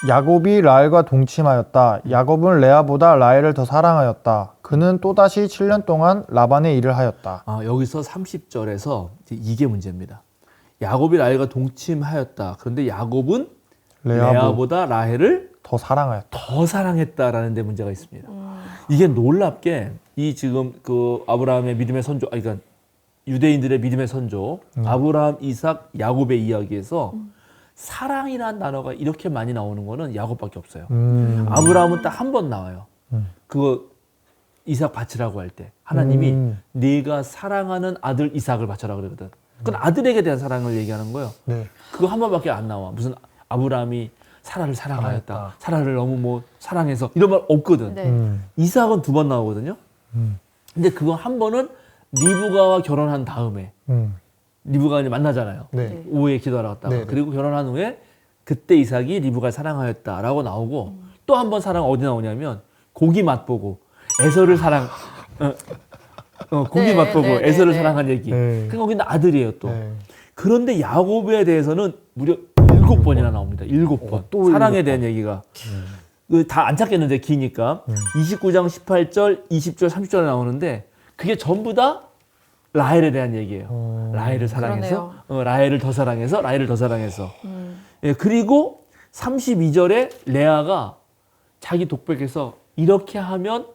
C: 야곱이 라헬과 동침하였다. 야곱은 레아보다 라헬을 더 사랑하였다. 그는 또다시 7년 동안 라반의 일을 하였다.
B: 여기서 30절에서 이게 문제입니다. 야곱이 라헬과 동침하였다. 그런데 야곱은 레아보다 라헬을
C: 더 사랑하였다.
B: 더 사랑했다라는 데 문제가 있습니다. 이게 놀랍게 이 지금 그 아브라함의 믿음의 선조, 그러니까 유대인들의 믿음의 선조 아브라함, 이삭, 야곱의 이야기에서 사랑이라는 단어가 이렇게 많이 나오는 거는 야곱밖에 없어요. 아브라함은 딱 한 번 나와요. 그거 이삭 바치라고 할 때 하나님이 네가 사랑하는 아들 이삭을 바쳐라 그러거든. 그건 아들에게 대한 사랑을 얘기하는 거예요.
C: 네.
B: 그거 한 번밖에 안 나와. 무슨 아브라함이 사라를 사랑하였다.
C: 사랑했다.
B: 사라를 너무 뭐 사랑해서 이런 말 없거든.
A: 네.
B: 이삭은 2번 나오거든요. 근데 그거 한 번은 리브가와 결혼한 다음에 리브가 이제 만나잖아요.
C: 네.
B: 오후에 기도하러 갔다가
C: 네, 네.
B: 그리고 결혼한 후에 그때 이삭이 리브가를 사랑하였다라고 나오고 또 한 번 사랑 어디 나오냐면 고기 맛보고 에서를 사랑 고기
A: 네,
B: 맛보고
A: 네, 네,
B: 에서를
A: 네.
B: 사랑한 얘기.
C: 네.
B: 그 거기는 아들이에요 또.
C: 네.
B: 그런데 야곱에 대해서는 무려 7번이나 나옵니다. 7번.
C: 또
B: 사랑에
C: 7번.
B: 대한 얘기가. 다 안 찾겠는데 기니까. 29장 18절, 20절, 30절에 나오는데 그게 전부 다 라헬에 대한 얘기예요. 라헬을 사랑해서, 라헬을 더 사랑해서, 라헬을 더 사랑해서. 예, 그리고 32절에 레아가 자기 독백에서 이렇게 하면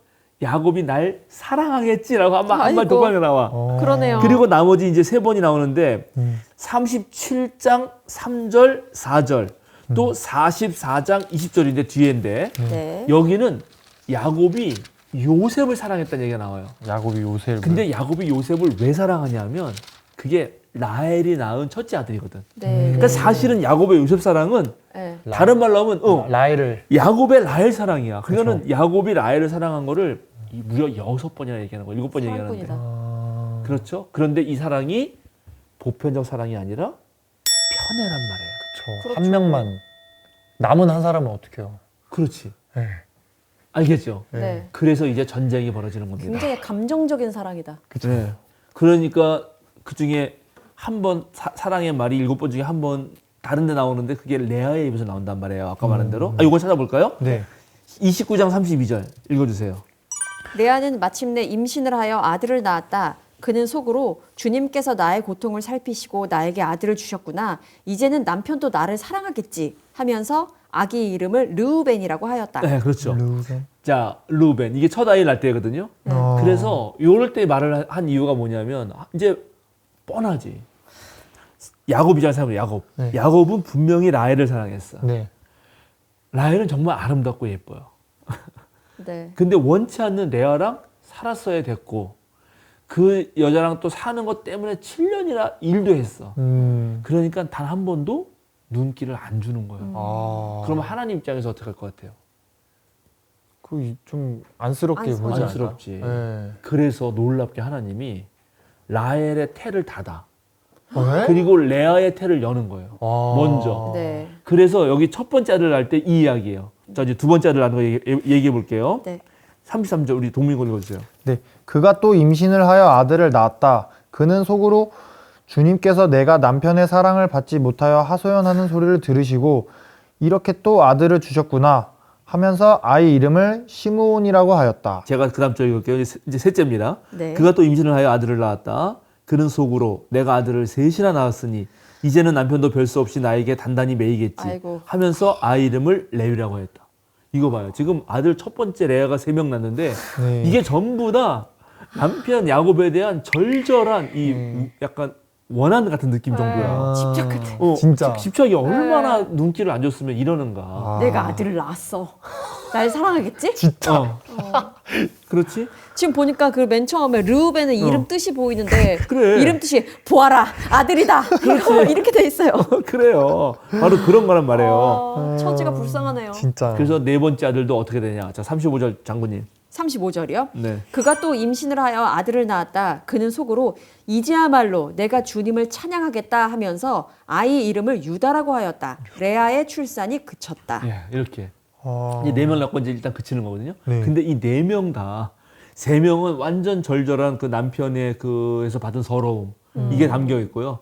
B: 야곱이 날 사랑하겠지라고 한말
A: 아이고.
B: 독백에 나와.
A: 그러네요.
B: 그리고 나머지 이제 3번이 나오는데 37장 3절, 4절, 또 44장 20절인데 뒤에인데
A: 네.
B: 여기는 야곱이 요셉을 사랑했다는 얘기가 나와요.
C: 야곱이 요셉을.
B: 근데 야곱이 요셉을 왜 사랑하냐면 그게 라헬이 낳은 첫째 아들이거든.
A: 네.
B: 그러니까 사실은 야곱의 요셉 사랑은
A: 네.
B: 다른 말로 하면
C: 라헬을.
B: 야곱의 라헬 사랑이야. 그거는 야곱이 라헬을 사랑한 거를 무려 6번이나 얘기하는 거야. 7번 얘기하는데.
A: 사랑꾼이다.
B: 그렇죠. 그런데 이 사랑이 보편적 사랑이 아니라 편애란 말이에요.
C: 그렇죠. 한 명만. 남은 한 사람은 어떻게 해요?
B: 그렇지.
C: 네.
B: 알겠죠?
A: 네.
B: 그래서 이제 전쟁이 벌어지는 겁니다.
A: 굉장히 감정적인 사랑이다.
B: 네. 그러니까 그 중에 한 번 사랑의 말이 7번 중에 한 번 다른 데 나오는데 그게 레아의 입에서 나온단 말이에요. 아까 말한 대로. 이거 찾아볼까요?
C: 네.
B: 29장 32절 읽어주세요.
A: 레아는 마침내 임신을 하여 아들을 낳았다. 그는 속으로 주님께서 나의 고통을 살피시고 나에게 아들을 주셨구나. 이제는 남편도 나를 사랑하겠지 하면서 아기 이름을 르우벤이라고 하였다.
B: 네, 그렇죠.
C: 루벤.
B: 자, 루벤. 이게 첫 아이 낳을 때거든요.
C: 어.
B: 그래서 요럴 때 말을 한 이유가 뭐냐면 이제 뻔하지. 야곱이잖아요, 사람은 야곱.
C: 네.
B: 야곱은 분명히 라헬을 사랑했어.
C: 네.
B: 라헬은 정말 아름답고 예뻐요.
A: 네.
B: 근데 원치 않는 레아랑 살았어야 됐고 그 여자랑 또 사는 것 때문에 7년이나 일도 했어. 그러니까 단 한 번도 눈길을 안 주는 거예요. 그러면 하나님 입장에서 어떻게 할 것 같아요?
C: 그 좀 안쓰럽게 보지 않을까?
B: 안쓰럽지.
C: 네.
B: 그래서 놀랍게 하나님이 라헬의 태를 닫아.
C: 네?
B: 그리고 레아의 태를 여는 거예요.
C: 아.
B: 먼저.
A: 네.
B: 그래서 여기 첫 번째 아들을 낳을 때 이 이야기예요. 자, 이제 두 번째 아들을 낳는 거 얘기해 볼게요.
A: 네.
B: 33절 우리 동민군 읽어주세요.
C: 네. 그가 또 임신을 하여 아들을 낳았다. 그는 속으로 주님께서 내가 남편의 사랑을 받지 못하여 하소연하는 소리를 들으시고 이렇게 또 아들을 주셨구나 하면서 아이 이름을 시므온이라고 하였다.
B: 제가 그 다음 절 읽을게요. 이제 셋째입니다.
A: 네.
B: 그가 또 임신을 하여 아들을 낳았다. 그는 속으로 내가 아들을 셋이나 낳았으니 이제는 남편도 별 수 없이 나에게 단단히 매이겠지
A: 아이고.
B: 하면서 아이 이름을 레위라고 했다. 이거 봐요. 지금 아들 첫 번째 레아가 3명 낳는데
C: 네.
B: 이게 전부 다 남편 야곱에 대한 절절한 이 약간 원한 같은 느낌 정도야.
A: 집착 같아.
C: 진짜.
B: 집착이 얼마나 눈길을 안 줬으면 이러는가.
A: 내가 아들을 낳았어. 날 사랑하겠지?
C: 진짜.
B: 그렇지?
A: 지금 보니까 그 맨 처음에 르우벤은 이름 뜻이 보이는데
B: 그래.
A: 이름 뜻이 보아라 아들이다 이렇게 돼 있어요.
B: 그래요. 바로 그런 거란 말이에요.
A: 처지가 불쌍하네요.
C: 진짜.
B: 그래서 네 번째 아들도 어떻게 되냐. 자, 35절 장군님.
A: 35절이요.
B: 네.
A: 그가 또 임신을 하여 아들을 낳았다. 그는 속으로 이제야말로 내가 주님을 찬양하겠다 하면서 아이 이름을 유다라고 하였다. 레아의 출산이 그쳤다.
B: 예, 이렇게.
C: 어...
B: 이제 4명 낳고 이제 일단 그치는 거거든요.
C: 네.
B: 근데 이 4명 다, 3명은 완전 절절한 그 남편의 그에서 받은 서러움. 이게 담겨 있고요.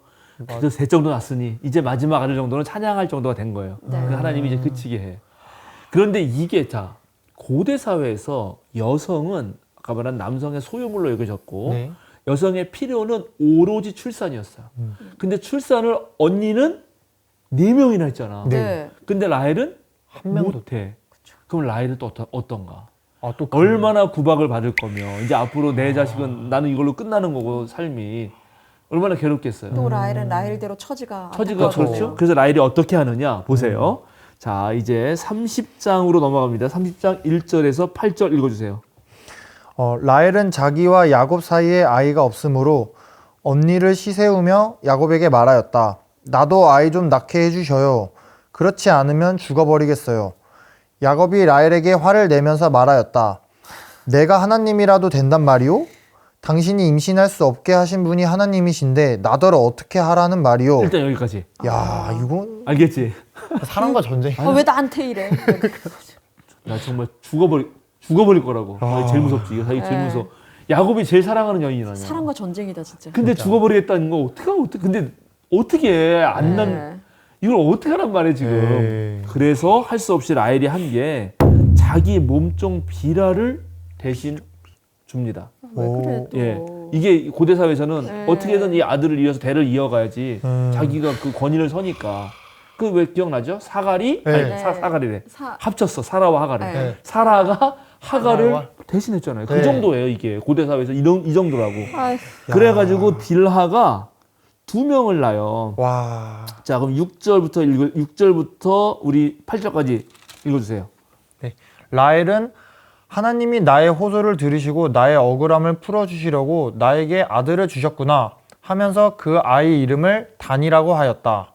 B: 그래서 셋 정도 낳았으니 이제 마지막 아들 정도는 찬양할 정도가 된 거예요.
A: 네.
B: 그 하나님이 이제 그치게 해. 그런데 이게 자, 고대 사회에서 여성은 아까 말한 남성의 소유물로 여겨졌고
C: 네.
B: 여성의 필요는 오로지 출산이었어요. 근데 출산을 언니는 4명이나 했잖아.
A: 네.
B: 근데 라헬은
C: 한 명도.
B: 못해. 그럼 라헬은 또 어떤가?
C: 아, 또
B: 얼마나 구박을 받을 거며 이제 앞으로 내 자식은 나는 이걸로 끝나는 거고 삶이 얼마나 괴롭겠어요.
A: 또 라헬은 라헬대로 처지가
B: 처지가
A: 안타까워요.
B: 그렇죠. 그래서 라헬이 어떻게 하느냐 보세요. 자, 이제 30장으로 넘어갑니다. 30장 1절에서 8절 읽어주세요.
C: 라헬은 자기와 야곱 사이에 아이가 없으므로 언니를 시세우며 야곱에게 말하였다. 나도 아이 좀 낳게 해주셔요. 그렇지 않으면 죽어버리겠어요. 야곱이 라헬에게 화를 내면서 말하였다. 내가 하나님이라도 된단 말이오? 당신이 임신할 수 없게 하신 분이 하나님이신데 나더러 어떻게 하라는 말이오?
B: 일단 여기까지.
C: 야, 이건
B: 알겠지?
C: 사랑과 전쟁.
A: 왜 나한테 이래?
B: 나 정말 죽어버릴 거라고.
C: 아.
B: 제일 무섭지. 이거 사실 제일
A: 네.
B: 무서워. 야곱이 제일 사랑하는 여인 아니야.
A: 사랑과 전쟁이다 진짜.
B: 근데 죽어버리겠다는 거 어떻게 근데 어떻게 해? 안 난
A: 네.
B: 이걸 어떻게 하란 말이야 지금.
C: 에이.
B: 그래서 할 수 없이 라헬이 한 게 자기 몸종 비라를 대신 줍니다.
A: 왜 그래 또?
B: 예, 이게 고대 사회에서는
A: 네.
B: 어떻게든 이 아들을 이어서 대를 이어가야지
C: 음.
B: 자기가 그 권위를 서니까. 그 왜 기억나죠? 사갈이
C: 네.
B: 아니, 사갈이래.
A: 사-
B: 합쳤어. 사라와 하갈이.
A: 네.
B: 사라가 하갈을
C: 하갈과?
B: 대신했잖아요. 그
C: 네.
B: 정도예요 이게 고대 사회에서 이 정도라고.
A: 아휴,
B: 그래가지고 빌하가 2명을 낳아요.
C: 와.
B: 자, 그럼 6절부터 우리 8절까지 읽어주세요.
C: 네. 라헬은 하나님이 나의 호소를 들으시고 나의 억울함을 풀어주시려고 나에게 아들을 주셨구나 하면서 그 아이 이름을 단이라고 하였다.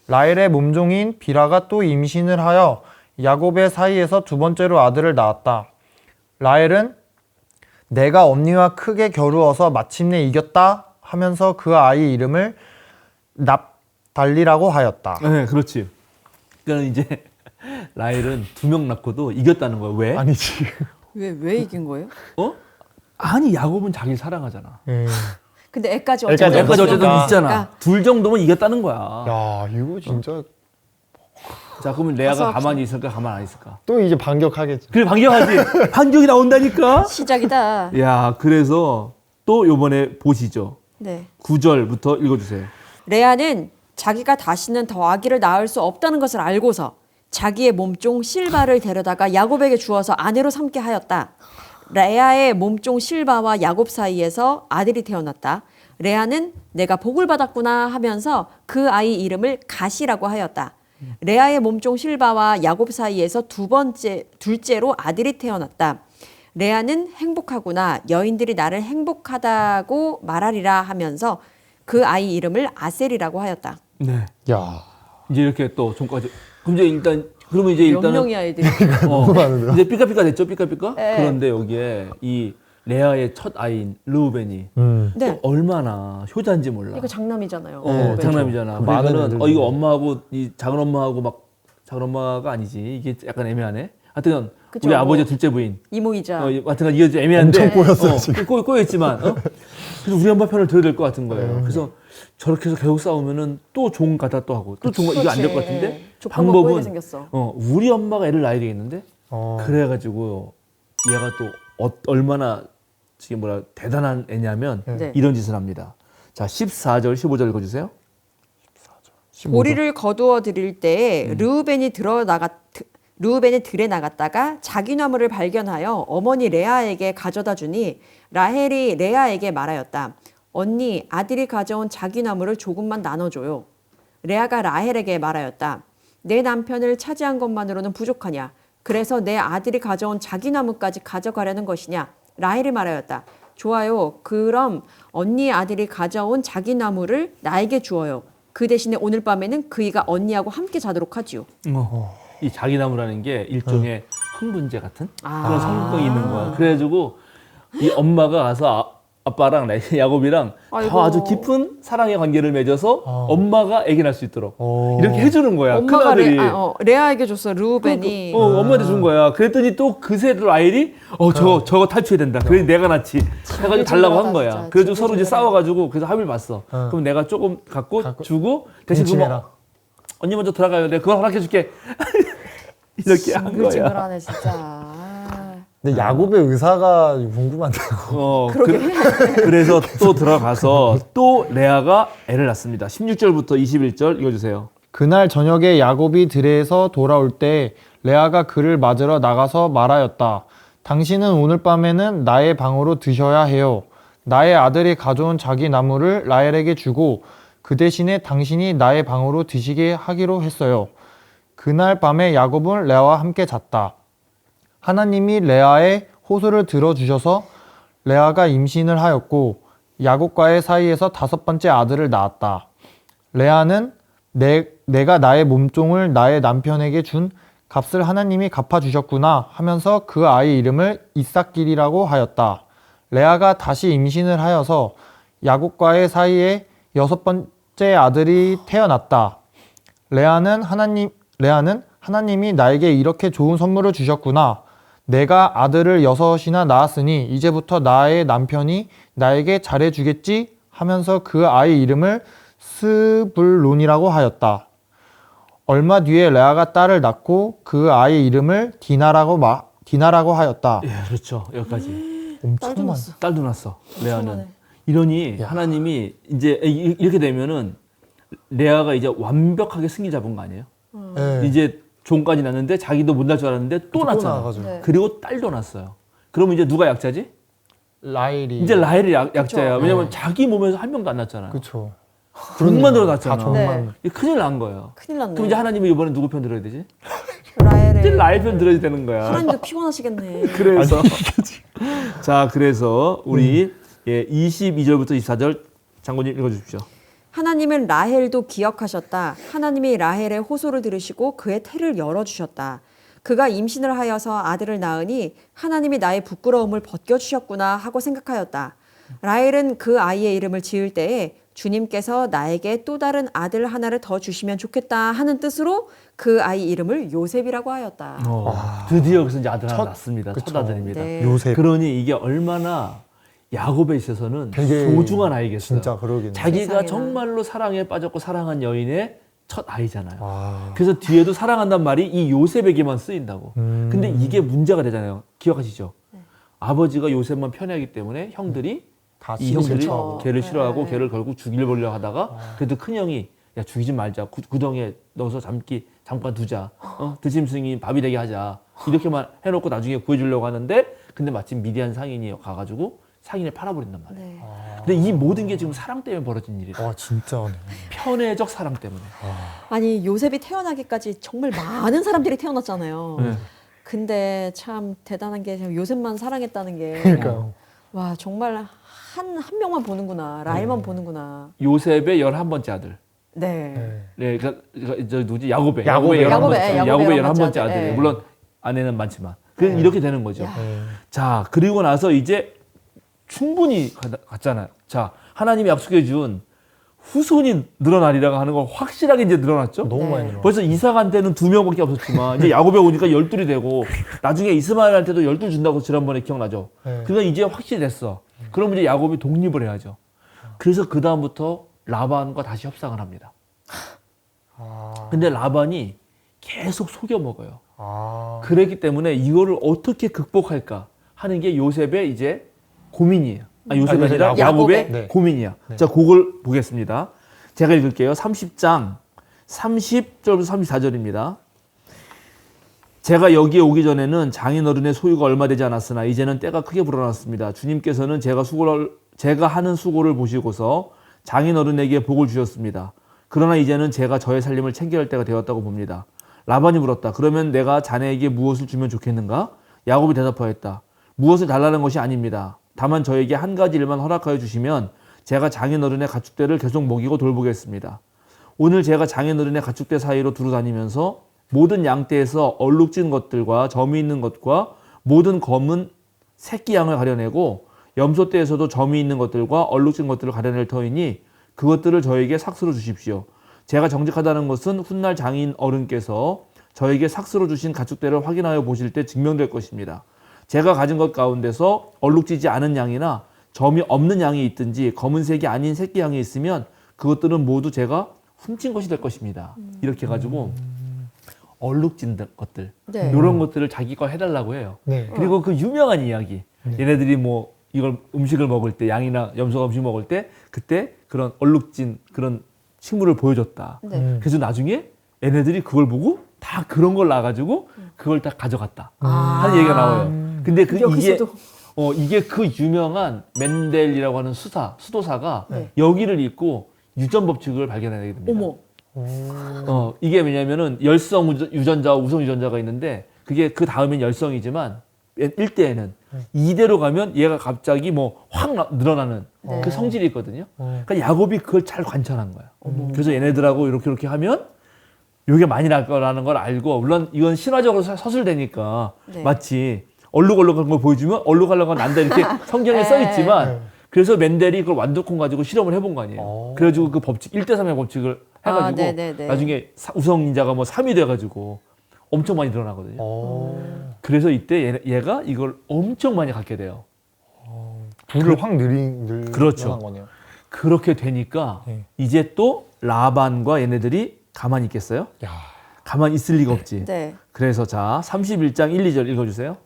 C: 라헬의 몸종인 비라가 또 임신을 하여 야곱의 사이에서 두 번째로 아들을 낳았다. 라헬은 내가 언니와 크게 겨루어서 마침내 이겼다 하면서 그 아이 이름을 납달리라고 하였다.
B: 네, 그렇지. 그러니까 이제 라헬은 2명 낳고도 이겼다는 거야. 왜?
C: 아니지.
A: 왜 이긴 거예요?
B: 어? 아니 야곱은 자기를 사랑하잖아.
A: 근데 애까지
C: 애까지
A: 어쨌든
B: 애까지 어쨌든
C: 그러니까.
B: 있잖아. 둘 정도면 이겼다는 거야.
C: 야, 이거 진짜
B: 자, 그러면 레아가
A: 가서
B: 가만히 있을까, 가만 안 있을까?
C: 또 이제 반격하겠지.
B: 그래, 반격하지. 반격이 나온다니까.
A: 시작이다.
B: 야, 그래서 또 요번에 보시죠.
A: 네.
B: 9절부터 읽어주세요.
A: 레아는 자기가 다시는 더 아기를 낳을 수 없다는 것을 알고서 자기의 몸종 실바를 데려다가 야곱에게 주어서 아내로 삼게 하였다. 레아의 몸종 실바와 야곱 사이에서 아들이 태어났다. 레아는 내가 복을 받았구나 하면서 그 아이 이름을 갓이라고 하였다. 레아의 몸종 실바와 야곱 사이에서 둘째로 아들이 태어났다. 레아는 행복하구나. 여인들이 나를 행복하다고 말하리라 하면서 그 아이 이름을 아셀이라고 하였다.
B: 네.
C: 야.
B: 이제 이렇게 또 종까지. 그럼 이제
A: 몇
B: 일단은
A: 명이야 애들이.
C: 많은데요?
B: 이제 삐까삐까 됐죠, 삐까삐까?
A: 네.
B: 그런데 여기에 이 레아의 첫 아이인 르우벤이
A: 네.
B: 또 얼마나 효자인지 몰라.
A: 이거 장남이잖아요.
B: 어,
A: 네.
B: 장남이잖아.
C: 그 많은
B: 그러니까는
C: 애들
B: 이거 엄마하고 이 작은 엄마하고 막 작은 엄마가 아니지. 이게 약간 애매하네. 하여튼
A: 그쵸.
B: 우리 아버지 둘째 부인.
A: 이모이자.
B: 하여튼 이게 좀 애매한데
C: 엄청 꼬였어요, 지금.
B: 꼬였지만 그래서 우리 엄마 편을 들어야 될 것 같은 거예요. 그래서 저렇게 해서 계속 싸우면은 또 종 가다 또 하고 또 종 이거 안 될 것 같은데
A: 방법은
B: 방법은
A: 생겼어.
B: 우리 엄마가 애를 낳아야 되겠는데 그래가지고 얘가 또 얼마나 지금 대단한 애냐면
A: 네.
B: 이런 짓을 합니다. 자, 14절 15절 읽어주세요.
A: 보리를 거두어 드릴 때에 르우벤이 들에 나갔다가 자기 나무를 발견하여 어머니 레아에게 가져다 주니 라헬이 레아에게 말하였다. 언니, 아들이 가져온 자기 나무를 조금만 나눠줘요. 레아가 라헬에게 말하였다. 내 남편을 차지한 것만으로는 부족하냐? 그래서 내 아들이 가져온 자기 나무까지 가져가려는 것이냐? 라헬이 말하였다. 좋아요. 그럼 언니의 아들이 가져온 자기 나무를 나에게 주어요. 그 대신에 오늘 밤에는 그이가 언니하고 함께 자도록 하지요.
B: 이 자기나무라는 게 일종의 흥분제 같은
A: 아.
B: 그런 성격이 있는 거야. 그래가지고 이 엄마가 가서 아빠랑 야곱이랑
A: 아이고.
B: 아주 깊은 사랑의 관계를 맺어서 엄마가 애기 낳을 수 있도록
C: 오.
B: 이렇게 해주는 거야. 큰
A: 엄마가
B: 아들이.
A: 레아에게 줬어. 르우벤이.
B: 엄마한테 준 거야. 그랬더니 또 그새 라헬이 저거 탈출해야 된다. 그래 내가 낳지. 해가지고 달라고 한 거야.
A: 진짜.
B: 그래가지고 서로 이제
A: 징글징글하다.
B: 싸워가지고 그래서 합의를 봤어. 그럼 내가 조금 갖고 주고 대신 그거
C: 뭉치내라.
B: 언니 먼저 들어가요. 내가 그거 허락해줄게. 이렇게 한 거야.
A: 징글징글하네 진짜.
C: 근데 야곱의 의사가 궁금한데요.
B: 그래서 또 들어가서 또 레아가 애를 낳습니다. 16절부터 21절 읽어주세요.
C: 그날 저녁에 야곱이 들에서 돌아올 때 레아가 그를 맞으러 나가서 말하였다. 당신은 오늘 밤에는 나의 방으로 드셔야 해요. 나의 아들이 가져온 자기 나무를 라헬에게 주고 그 대신에 당신이 나의 방으로 드시게 하기로 했어요. 그날 밤에 야곱은 레아와 함께 잤다. 하나님이 레아의 호소를 들어주셔서 레아가 임신을 하였고 야곱과의 사이에서 5번째 아들을 낳았다. 레아는 내가 나의 몸종을 나의 남편에게 준 값을 하나님이 갚아주셨구나 하면서 그 아이 이름을 이삭길이라고 하였다. 레아가 다시 임신을 하여서 야곱과의 사이에 6번째 아들이 태어났다. 레아는 하나님이 나에게 이렇게 좋은 선물을 주셨구나. 내가 아들을 6이나 낳았으니 이제부터 나의 남편이 나에게 잘해주겠지 하면서 그 아이 이름을 스불론이라고 하였다. 얼마 뒤에 레아가 딸을 낳고 그 아이 이름을 디나라고 하였다.
B: 예, 그렇죠. 여기까지.
A: 딸도 낳았어.
B: 딸도 낳았어. 레아는.
A: 엄청나네.
B: 이러니 하나님이 이제 이렇게 되면은 레아가 이제 완벽하게 승기 잡은 거 아니에요?
C: 네.
B: 이제 종까지 낳는데 자기도 못 낳을 줄 알았는데 또 낳잖아.
C: 낳아가지고.
A: 네.
B: 그리고 딸도 낳았어요. 그러면 이제 누가 약자지?
C: 라헬이.
B: 이제 라헬이 약자야.
A: 그쵸.
B: 왜냐면 자기 몸에서 한 명도 안 낳았잖아.
C: 그쵸.
B: 종만 들어놨잖아.
C: 다 종만.
A: 네.
B: 이게 큰일 난 거예요.
A: 큰일 났네.
B: 그럼 이제 하나님이 이번에 누구 편 들어야 되지?
A: 라헬의
B: 이제 라헬 편 들어야 되는 거야.
A: 하나님도 피곤하시겠네.
B: 그래서 자, 그래서 우리 22절부터 24절 장군님 읽어주십시오.
A: 하나님은 라헬도 기억하셨다. 하나님이 라헬의 호소를 들으시고 그의 태를 열어주셨다. 그가 임신을 하여서 아들을 낳으니 하나님이 나의 부끄러움을 벗겨주셨구나 하고 생각하였다. 라헬은 그 아이의 이름을 지을 때에 주님께서 나에게 또 다른 아들 하나를 더 주시면 좋겠다 하는 뜻으로 그 아이 이름을 요셉이라고 하였다.
B: 드디어 그래서 이제 아들 하나
C: 첫-
B: 낳습니다.
C: 그쵸.
B: 첫 아들입니다.
A: 네.
C: 요셉.
B: 그러니 이게 얼마나 야곱에 있어서는
C: 되게
B: 소중한 아이겠어요.
C: 진짜 그러겠네.
B: 자기가
A: 세상에나.
B: 정말로 사랑에 빠졌고 사랑한 여인의 첫 아이잖아요.
C: 와.
B: 그래서 뒤에도 사랑한단 말이 이 요셉에게만 쓰인다고. 근데 이게 문제가 되잖아요. 기억하시죠? 아버지가 요셉만 편애하기 때문에 형들이
C: 다
B: 이 형들이
C: 싫죠.
B: 걔를 싫어하고
A: 네.
B: 걔를 결국 죽이려고 하다가 그래도 큰 형이 야 죽이지 말자. 구덩이에 넣어서 잠깐 두자. 드짐승이 밥이 되게 하자. 이렇게만 해놓고 나중에 구해주려고 하는데 근데 마침 미디안 상인이 가가지고 상인을 팔아버린단 말이에요.
A: 네.
B: 근데 이 모든 게 지금 사랑 때문에 벌어진 일이에요.
C: 와 진짜네.
B: 편애적 사랑 때문에.
A: 아니 요셉이 태어나기까지 정말 많은 사람들이 태어났잖아요.
B: 네.
A: 근데 참 대단한 게 요셉만 사랑했다는 게
C: 그러니까요.
A: 와 정말 한 명만 보는구나. 라헬만 보는구나.
B: 요셉의 11번째 아들.
A: 네.
B: 네, 저 누구지? 야곱의
C: 야곱의
B: 11번째.
A: 야곱의
B: 11번째
A: 11번째
B: 아들.
A: 네.
B: 물론 아내는 많지만. 이렇게 되는 거죠.
A: 야.
B: 자, 그리고 나서 이제 충분히 갔잖아요. 자, 하나님이 약속해 준 후손이 늘어나리라고 하는 거 확실하게 이제 늘어났죠.
C: 너무
A: 네.
C: 많이 늘어.
B: 벌써 이삭한테는 2명밖에 없었지만 이제 야곱에 오니까 12이 되고 나중에 이스마엘한테도 12 준다고 지난번에 기억나죠.
C: 네.
B: 그러니까 이제 확실히 됐어. 그럼 이제 야곱이 독립을 해야죠. 그래서 그 다음부터 라반과 다시 협상을 합니다.
C: 아.
B: 근데 라반이 계속 속여 먹어요.
C: 아.
B: 그랬기 때문에 이거를 어떻게 극복할까 하는 게 요셉의 이제 고민이에요. 요셉이
C: 아니,
B: 아니라
C: 야곱.
B: 야곱의
C: 네.
B: 고민이야.
C: 네.
B: 자, 그걸 보겠습니다. 제가 읽을게요. 30장 30절부터 34절입니다. 제가 여기에 오기 전에는 장인어른의 소유가 얼마 되지 않았으나 이제는 때가 크게 불어났습니다. 주님께서는 제가 하는 수고를 보시고서 장인어른에게 복을 주셨습니다. 그러나 이제는 제가 저의 살림을 챙겨야 할 때가 되었다고 봅니다. 라반이 물었다. 그러면 내가 자네에게 무엇을 주면 좋겠는가? 야곱이 대답하였다. 무엇을 달라는 것이 아닙니다. 다만 저에게 한 가지 일만 허락하여 주시면 제가 장인어른의 가축대를 계속 먹이고 돌보겠습니다. 오늘 제가 장인어른의 가축대 사이로 두루 다니면서 모든 양떼에서 얼룩진 것들과 점이 있는 것과 모든 검은 새끼 양을 가려내고 염소떼에서도 점이 있는 것들과 얼룩진 것들을 가려낼 터이니 그것들을 저에게 삭스로 주십시오. 제가 정직하다는 것은 훗날 장인 어른께서 저에게 삭스로 주신 가축대를 확인하여 보실 때 증명될 것입니다. 제가 가진 것 가운데서 얼룩지지 않은 양이나 점이 없는 양이 있든지 검은색이 아닌 새끼 양이 있으면 그것들은 모두 제가 훔친 것이 될 것입니다. 이렇게 해가지고 얼룩진 것들
A: 네.
B: 이런 것들을 자기 거 해달라고 해요.
C: 네.
B: 그리고 그 유명한 이야기 얘네들이 뭐 이걸 음식을 먹을 때 양이나 염소가 음식 먹을 때 그때 그런 얼룩진 그런 식물을 보여줬다.
A: 네.
B: 그래서 나중에 얘네들이 그걸 보고 다 그런 걸 놔가지고 그걸 다 가져갔다 하는 얘기가 나와요. 근데 그
A: 여기서도
B: 이게 그 유명한 맨델이라고 하는 수도사가
A: 네.
B: 여기를 읽고 유전 법칙을 발견하게 됩니다.
A: 어머.
B: 이게 왜냐면은 열성 유전자와 우성 유전자가 있는데 그게 그 다음엔 열성이지만 1대에는 2대로 가면 얘가 갑자기 뭐 확 늘어나는
A: 네.
B: 그 성질이 있거든요. 그러니까 야곱이 그걸 잘 관찰한 거예요. 그래서 얘네들하고 이렇게 하면 요게 많이 날 거라는 걸 알고 물론 이건 신화적으로 서술되니까
A: 네.
B: 마치 얼룩얼룩한 걸 보여주면 얼룩얼룩한 난다 이렇게 성경에 써 있지만 그래서 맨델이 그걸 완두콩 가지고 실험을 해본 거 아니에요. 그래가지고 그 법칙 1대3의 법칙을 해가지고
A: 네네네.
B: 나중에 우성인자가 뭐 3이 돼가지고 엄청 많이 늘어나거든요. 그래서 이때 얘가 이걸 엄청 많이 갖게 돼요.
C: 불을 확 늘어난
B: 그렇죠.
C: 거네요.
B: 그렇게 되니까
C: 네.
B: 이제 또 라반과 얘네들이 가만히 있겠어요?
C: 야.
B: 가만히 있을 리가 없지.
A: 네.
B: 그래서 자 31장 1, 2절 읽어주세요.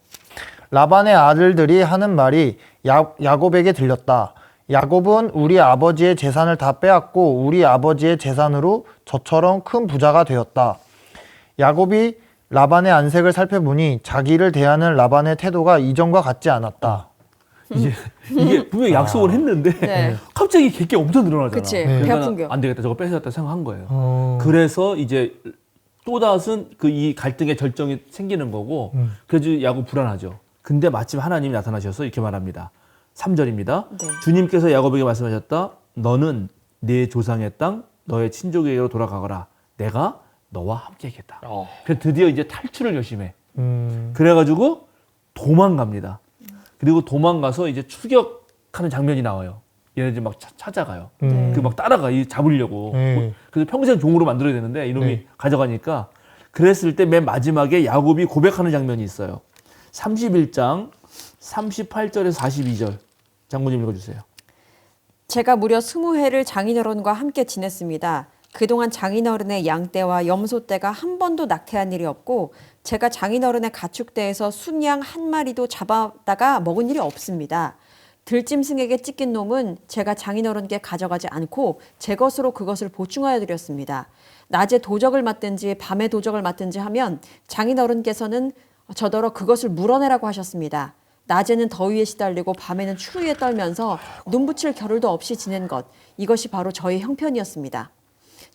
C: 라반의 아들들이 하는 말이 야곱에게 들렸다. 야곱은 우리 아버지의 재산을 다 빼앗고 우리 아버지의 재산으로 저처럼 큰 부자가 되었다. 야곱이 라반의 안색을 살펴보니 자기를 대하는 라반의 태도가 이전과 같지 않았다.
B: 이게 분명히 약속을 했는데
A: 네.
B: 갑자기 게 엄청 늘어나잖아.
A: 그치.
C: 네.
A: 배 아픈 게.
B: 안 되겠다. 저거 뺏어야겠다 생각한 거예요. 그래서 이제 또다슨 그 이 갈등의 절정이 생기는 거고 그래서 야곱 불안하죠. 근데 마침 하나님이 나타나셔서 이렇게 말합니다. 3절입니다.
A: 네.
B: 주님께서 야곱에게 말씀하셨다. 너는 네 조상의 땅 너의 친족에게로 돌아가거라. 내가 너와 함께 하겠다. 그래서 드디어 이제 탈출을 결심해. 그래가지고 도망갑니다. 그리고 도망가서 이제 추격하는 장면이 나와요. 얘네들 막 찾아가요. 그 막 따라가, 잡으려고. 그래서 평생 종으로 만들어야 되는데 이놈이 가져가니까 그랬을 때 맨 마지막에 야곱이 고백하는 장면이 있어요. 31장 38절에서 42절. 장모님 읽어주세요.
A: 제가 무려 20해를 장인어른과 함께 지냈습니다. 그동안 장인어른의 양떼와 염소떼가 한 번도 낙태한 일이 없고 제가 장인어른의 가축대에서 순양 한 마리도 잡아다가 먹은 일이 없습니다. 들짐승에게 찢긴 놈은 제가 장인어른께 가져가지 않고 제 것으로 그것을 보충하여 드렸습니다. 낮에 도적을 맞든지 밤에 도적을 맞든지 하면 장인어른께서는 저더러 그것을 물어내라고 하셨습니다. 낮에는 더위에 시달리고 밤에는 추위에 떨면서 눈 붙일 겨를도 없이 지낸 것, 이것이 바로 저의 형편이었습니다.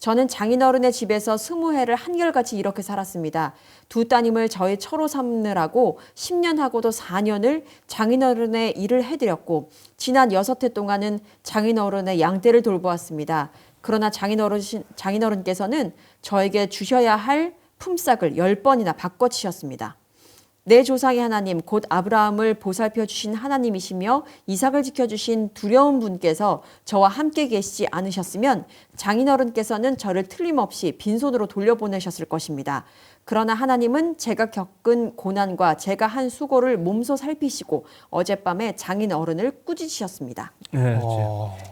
A: 저는 장인어른의 집에서 20해를 한결같이 이렇게 살았습니다. 두 따님을 저의 처로 삼느라고 10년 하고도 4년을 장인어른의 일을 해드렸고 지난 6해 동안은 장인어른의 양떼를 돌보았습니다. 그러나 장인어른께서는 저에게 주셔야 할 품삯을 10번이나 바꿔치셨습니다. 내 조상의 하나님 곧 아브라함을 보살펴 주신 하나님이시며 이삭을 지켜주신 두려운 분께서 저와 함께 계시지 않으셨으면 장인어른께서는 저를 틀림없이 빈손으로 돌려보내셨을 것입니다. 그러나 하나님은 제가 겪은 고난과 제가 한 수고를 몸소 살피시고 어젯밤에 장인어른을 꾸짖으셨습니다.
B: 네,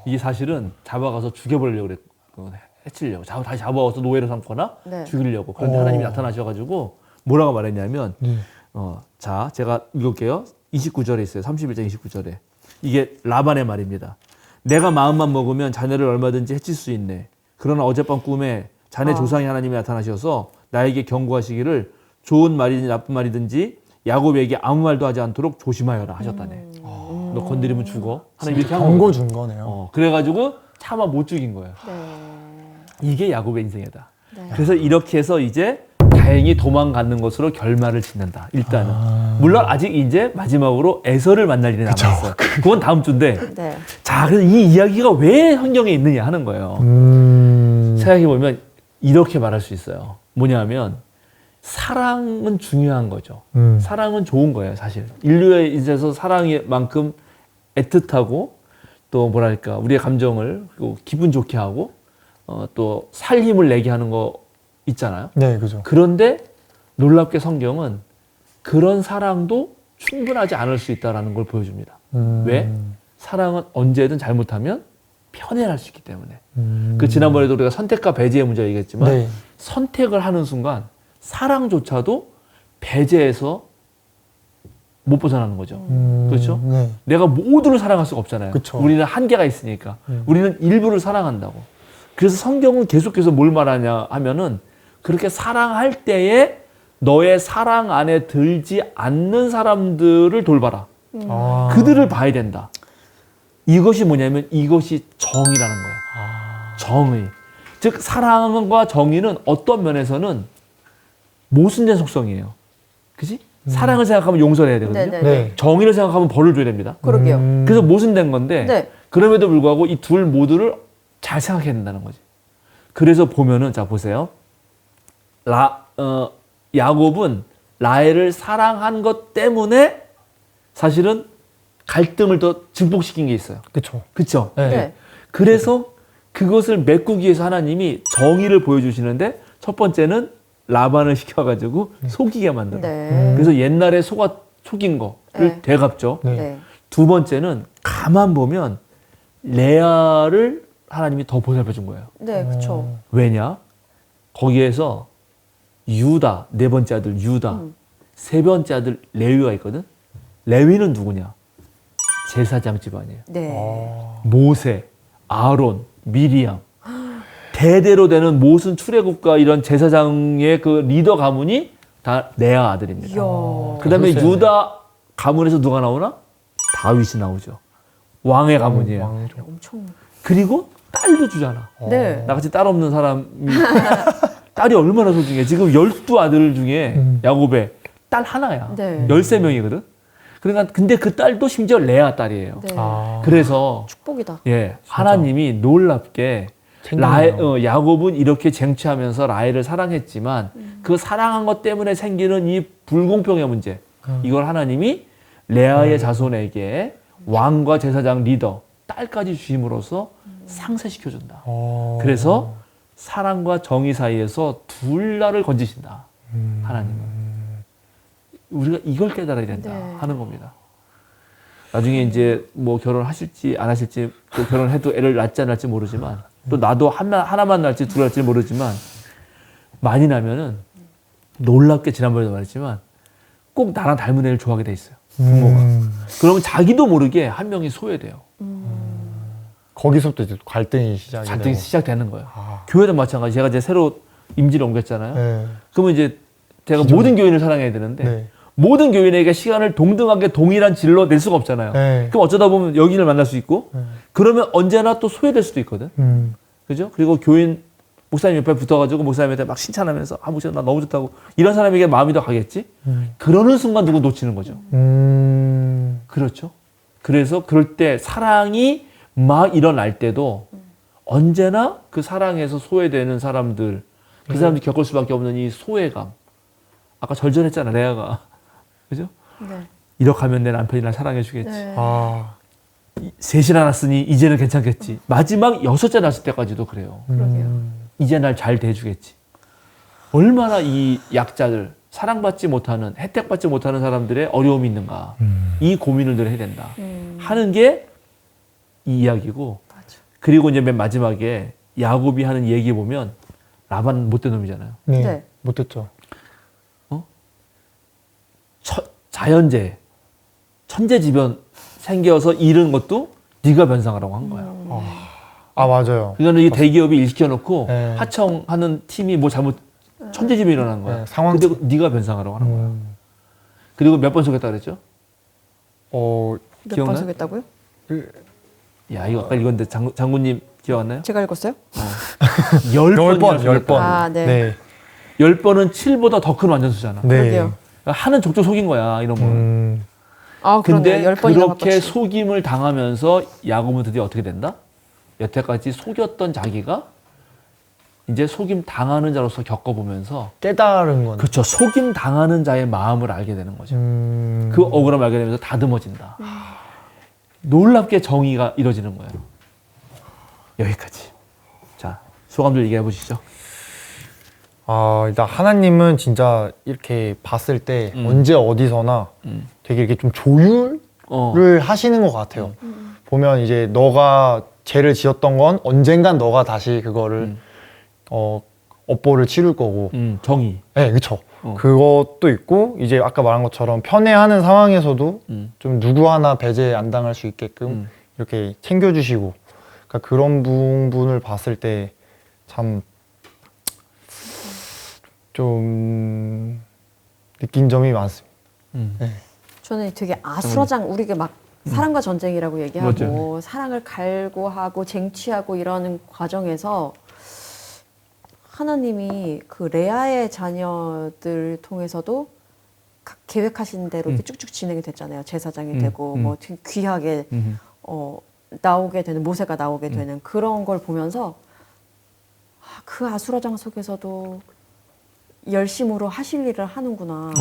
B: 이게 사실은 잡아가서 죽여버리려고 그랬거든요. 해치려고. 다시 잡아와서 노예로 삼거나
A: 네.
B: 죽이려고. 그런데 하나님이 나타나셔가지고 뭐라고 말했냐면 자, 제가 읽을게요. 29절에 있어요. 31장 29절에. 이게 라반의 말입니다. 내가 마음만 먹으면 자네를 얼마든지 해칠 수 있네. 그러나 어젯밤 꿈에 자네 조상의 하나님이 나타나셔서 나에게 경고하시기를 좋은 말이든지 나쁜 말이든지 야곱에게 아무 말도 하지 않도록 조심하여라 하셨다네. 너 건드리면 죽어. 하나님 이렇게 한
C: 경고
B: 거예요.
C: 준 거네요.
B: 그래가지고 차마 못 죽인 거예요.
A: 네.
B: 이게 야곱의 인생이다.
A: 네.
B: 그래서 이렇게 해서 이제 다행히 도망가는 것으로 결말을 짓는다. 일단은. 물론 아직 이제 마지막으로 에서를 만날 일이 남았어요. 그건 다음 주인데.
A: 네.
B: 자, 그래서 이 이야기가 왜 성경에 있느냐 하는 거예요. 생각해보면 이렇게 말할 수 있어요. 뭐냐면 사랑은 중요한 거죠. 사랑은 좋은 거예요, 사실. 인류에 있어서 사랑만큼 애틋하고 또 뭐랄까 우리의 감정을 그리고 기분 좋게 하고 또 살힘을 내게 하는 거 있잖아요.
C: 네, 그죠.
B: 그런데 놀랍게 성경은 그런 사랑도 충분하지 않을 수 있다는 걸 보여줍니다. 왜? 사랑은 언제든 잘못하면 편애할 수 있기 때문에. 그 지난번에도 우리가 선택과 배제의 문제 얘기했지만
C: 네.
B: 선택을 하는 순간 사랑조차도 배제해서 못 벗어나는 거죠. 그렇죠?
C: 네.
B: 내가 모두를 사랑할 수가 없잖아요.
C: 그쵸.
B: 우리는 한계가 있으니까. 우리는 일부를 사랑한다고. 그래서 성경은 계속해서 뭘 말하냐 하면은 그렇게 사랑할 때에 너의 사랑 안에 들지 않는 사람들을 돌봐라.
C: 아.
B: 그들을 봐야 된다. 이것이 뭐냐면 이것이 정의라는 거예요. 정의. 즉 사랑과 정의는 어떤 면에서는 모순된 속성이에요. 그지? 사랑을 생각하면 용서를 해야 되거든요.
A: 네네.
C: 네.
B: 정의를 생각하면 벌을 줘야 됩니다.
A: 그러게요.
B: 그래서 모순된 건데
A: 네.
B: 그럼에도 불구하고 이 둘 모두를 잘 생각해야 된다는 거지. 그래서 보면은 자 보세요. 야곱은 라헬을 사랑한 것 때문에 사실은 갈등을 더 증폭시킨 게 있어요.
C: 그쵸.
B: 그렇죠?
C: 네.
A: 네.
B: 그래서 그것을 메꾸기 위해서 하나님이 정의를 보여주시는데 첫 번째는 라반을 시켜가지고 속이게 만들어요.
A: 네.
B: 그래서 옛날에 속인 거를
A: 네.
B: 되갚죠.
C: 네.
A: 네.
B: 두 번째는 가만 보면 레아를 하나님이 더 보살펴 준 거예요.
A: 네, 그렇죠.
B: 왜냐? 거기에서 유다, 네 번째 아들 유다, 세 번째 아들 레위가 있거든. 레위는 누구냐? 제사장 집안이에요.
A: 네.
B: 모세, 아론, 미리암. 대대로 되는 모든 출애굽과 이런 제사장의 그 리더 가문이 다 레아 아들입니다.
A: 이야.
B: 그다음에
C: 글쎄요.
B: 유다 가문에서 누가 나오나? 다윗이 나오죠. 왕의 가문이에요.
C: 왕이죠.
A: 엄청.
B: 그리고 딸도 주잖아.
A: 네.
B: 나같이 딸 없는 사람이 딸이 얼마나 소중해. 지금 12아들 중에 야곱의 딸 하나야.
A: 네.
B: 13명이거든. 그러니까 근데 그 딸도 심지어 레아 딸이에요.
A: 네.
B: 그래서
A: 축복이다.
B: 예, 하나님이 놀랍게 야곱은 이렇게 쟁취하면서 라헬을 사랑했지만 그 사랑한 것 때문에 생기는 이 불공평의 문제 이걸 하나님이 레아의 자손에게 왕과 제사장 리더 딸까지 주심으로써 상쇄시켜준다. 그래서 사랑과 정의 사이에서 둘라를 건지신다. 하나님은. 우리가 이걸 깨달아야 된다
A: 네.
B: 하는 겁니다. 나중에 이제 뭐 결혼하실지 안 하실지 또 결혼해도 애를 낳지 안 낳을지 모르지만 또 나도 하나만 낳을지 둘 낳을지 모르지만 많이 나면은 놀랍게 지난번에도 말했지만 꼭 나랑 닮은 애를 좋아하게 돼 있어요. 부모가. 그러면 자기도 모르게 한 명이 소외돼요.
C: 거기서부터 이제 갈등이 시작이
B: 갈등이
C: 되고.
B: 시작되는 거예요.
C: 아.
B: 교회도 마찬가지. 제가 이제 새로 임지를 옮겼잖아요.
C: 네.
B: 그러면 이제 제가 모든 교인을 사랑해야 되는데
C: 네.
B: 모든 교인에게 시간을 동등하게 동일한 질로 낼 수가 없잖아요.
C: 네.
B: 그럼 어쩌다 보면 여기를 만날 수 있고 그러면 언제나 또 소외될 수도 있거든. 그죠? 그리고 교인 목사님 옆에 붙어가지고 목사님한테 막 칭찬하면서 목사님 나 너무 좋다고 이런 사람에게 마음이 더 가겠지? 그러는 순간 누구 놓치는 거죠. 그렇죠? 그래서 그럴 때 사랑이 막 일어날 때도 언제나 그 사랑에서 소외되는 사람들 그 사람들이 겪을 수밖에 없는 이 소외감 아까 절전했잖아 레아가 그죠?
A: 네.
B: 이렇게 하면 내 남편이 날 사랑해 주겠지.
A: 네.
C: 아.
B: 셋이나 낳았으니 이제는 괜찮겠지. 마지막 6째 낳았을 때까지도 그래요.
A: 그러게요.
B: 이제 날 잘 대해주겠지. 얼마나 이 약자들, 사랑받지 못하는, 혜택받지 못하는 사람들의 어려움이 있는가. 이 고민을 늘 해야 된다. 하는 게 이 이야기고.
A: 맞아.
B: 그리고 이제 맨 마지막에 야곱이 하는 얘기 보면 라반 못된 놈이잖아요.
C: 네.
A: 네.
C: 못했죠.
B: 자연재해, 천재지변 생겨서 잃은 것도 네가 변상하라고 한 거야.
C: 아, 맞아요.
B: 그거는 이 대기업이 일 시켜놓고
C: 네.
B: 하청하는 팀이 뭐 잘못 천재지변이 일어난 거야.
C: 네, 상황-
B: 근데 네가 변상하라고 하는 거야. 그리고 몇 번 속였다 그랬죠?
C: 어,
A: 몇
B: 기억나요?
A: 번 속였다고요?
B: 야 이거 아까 읽었는데 장군님 기억 안 나요?
A: 제가 읽었어요?
B: 10번.
C: 10번.
A: 아, 네.
C: 네.
B: 10번은 7보다 더 큰 완전수잖아.
C: 네.
A: 그러게요.
B: 하는 족족 속인 거야, 이런 거.
A: 아,
B: 근데
A: 그러네요. 10번이나
B: 그렇게
A: 바꿨지.
B: 속임을 당하면서 야곱은 드디어 어떻게 된다? 여태까지 속였던 자기가 이제 속임 당하는 자로서 겪어보면서
C: 깨달은 건.
B: 그렇죠. 속임 당하는 자의 마음을 알게 되는 거죠. 그 억울함을 알게 되면서 다듬어진다. 놀랍게 정의가 이루어지는 거예요. 여기까지. 자, 소감들 얘기해 보시죠.
C: 일단 하나님은 진짜 이렇게 봤을 때 언제 어디서나 되게 이렇게 좀 조율을 하시는 것 같아요. 보면 이제 너가 죄를 지었던 건 언젠간 너가 다시 그거를 업보를 치를 거고.
B: 정의.
C: 네, 그쵸. 그것도 있고 이제 아까 말한 것처럼 편애하는 상황에서도 좀 누구 하나 배제 안 당할 수 있게끔 이렇게 챙겨주시고, 그러니까 그런 부분을 봤을 때 참 좀 느낀 점이 많습니다. 네.
A: 저는 되게 아수라장 우리가 막 사랑과 전쟁이라고 얘기하고 사랑을 갈구하고 쟁취하고 이러는 과정에서 하나님이 그 레아의 자녀들 통해서도 각 계획하신 대로 이렇게 쭉쭉 진행이 됐잖아요. 제사장이 되고 뭐 되게 귀하게 나오게 되는, 모세가 나오게 되는 그런 걸 보면서 그 아수라장 속에서도 열심으로 하실 일을 하는구나.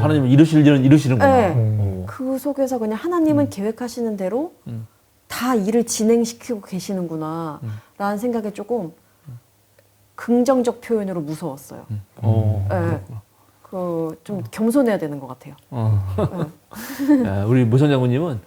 B: 하나님은 이루실 일은 이루시는구나.
A: 네. 그 속에서 그냥 하나님은 계획하시는 대로 다 일을 진행시키고 계시는구나 라는 생각에 조금 긍정적 표현으로 무서웠어요. 네. 그 좀 겸손해야 되는 것 같아요.
B: 야, 우리 모선 장군님은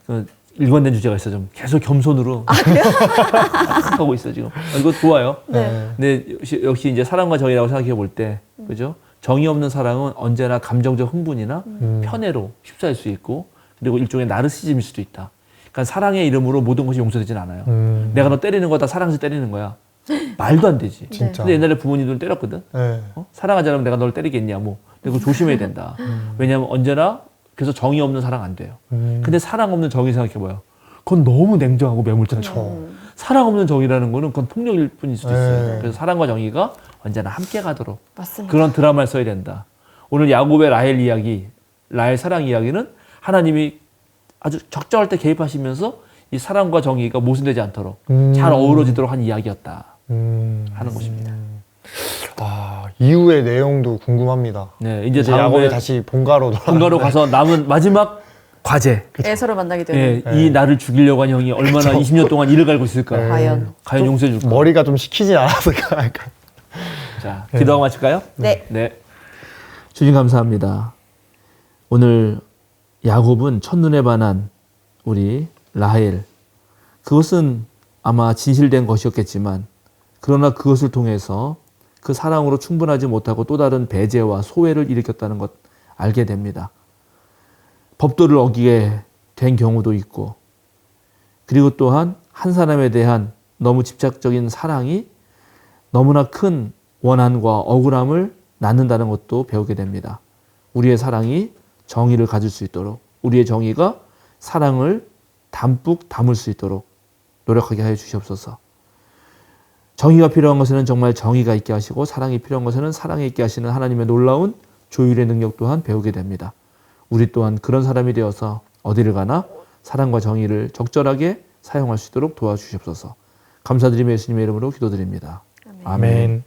B: 그 일관된 주제가 있어. 좀 계속 겸손으로 하고 있어 지금. 이거 좋아요.
A: 네.
B: 근데 역시 이제 사랑과 정의라고 생각해 볼 때, 그죠? 정의 없는 사랑은 언제나 감정적 흥분이나 편애로 휩싸일 수 있고, 그리고 일종의 나르시즘일 수도 있다. 그러니까 사랑의 이름으로 모든 것이 용서되진 않아요. 내가 너 때리는 거 다 사랑해서 때리는 거야. 말도 안 되지.
C: 진짜.
B: 근데 옛날에 부모님들은 때렸거든.
C: 네.
B: 사랑하지 않으면 내가 널 때리겠냐, 뭐. 근데 그거 조심해야 된다. 왜냐하면 언제나 그래서 정의 없는 사랑 안 돼요. 근데 사랑 없는 정의 생각해봐요. 그건 너무 냉정하고 매몰차죠. 사랑 없는 정의라는 거는 그건 폭력일 뿐일 수도 있어요. 그래서 사랑과 정의가 언제나 함께 가도록
A: 맞습니다.
B: 그런 드라마를 써야 된다. 오늘 야곱의 라헬 이야기, 라헬 사랑 이야기는 하나님이 아주 적절할 때 개입하시면서 이 사랑과 정의가 모순되지 않도록 잘 어우러지도록 한 이야기였다 하는 것입니다.
C: 이후의 내용도 궁금합니다.
B: 네, 이제
C: 야곱이
B: 다음에
C: 다시 본가로
B: 본가로 가서 남은 마지막 과제.
A: 에서를 만나게 되는.
B: 이 나를 죽이려고 한 형이 얼마나 20년 동안 이를 갈고 있을까? 과연 용서해 줄까?
C: 머리가 좀 식히지 않았을까? 약간.
B: 자, 기도하고 마칠까요?
A: 네.
B: 네. 주님 감사합니다. 오늘 야곱은 첫눈에 반한 우리 라헬, 그것은 아마 진실된 것이었겠지만, 그러나 그것을 통해서 그 사랑으로 충분하지 못하고 또 다른 배제와 소외를 일으켰다는 것 알게 됩니다. 법도를 어기게 된 경우도 있고, 그리고 또한 한 사람에 대한 너무 집착적인 사랑이 너무나 큰 원한과 억울함을 낳는다는 것도 배우게 됩니다. 우리의 사랑이 정의를 가질 수 있도록, 우리의 정의가 사랑을 담뿍 담을 수 있도록 노력하게 하여 주시옵소서. 정의가 필요한 것에는 정말 정의가 있게 하시고, 사랑이 필요한 것에는 사랑이 있게 하시는 하나님의 놀라운 조율의 능력 또한 배우게 됩니다. 우리 또한 그런 사람이 되어서 어디를 가나 사랑과 정의를 적절하게 사용할 수 있도록 도와주시옵소서. 감사드리며 예수님의 이름으로 기도드립니다. 아멘.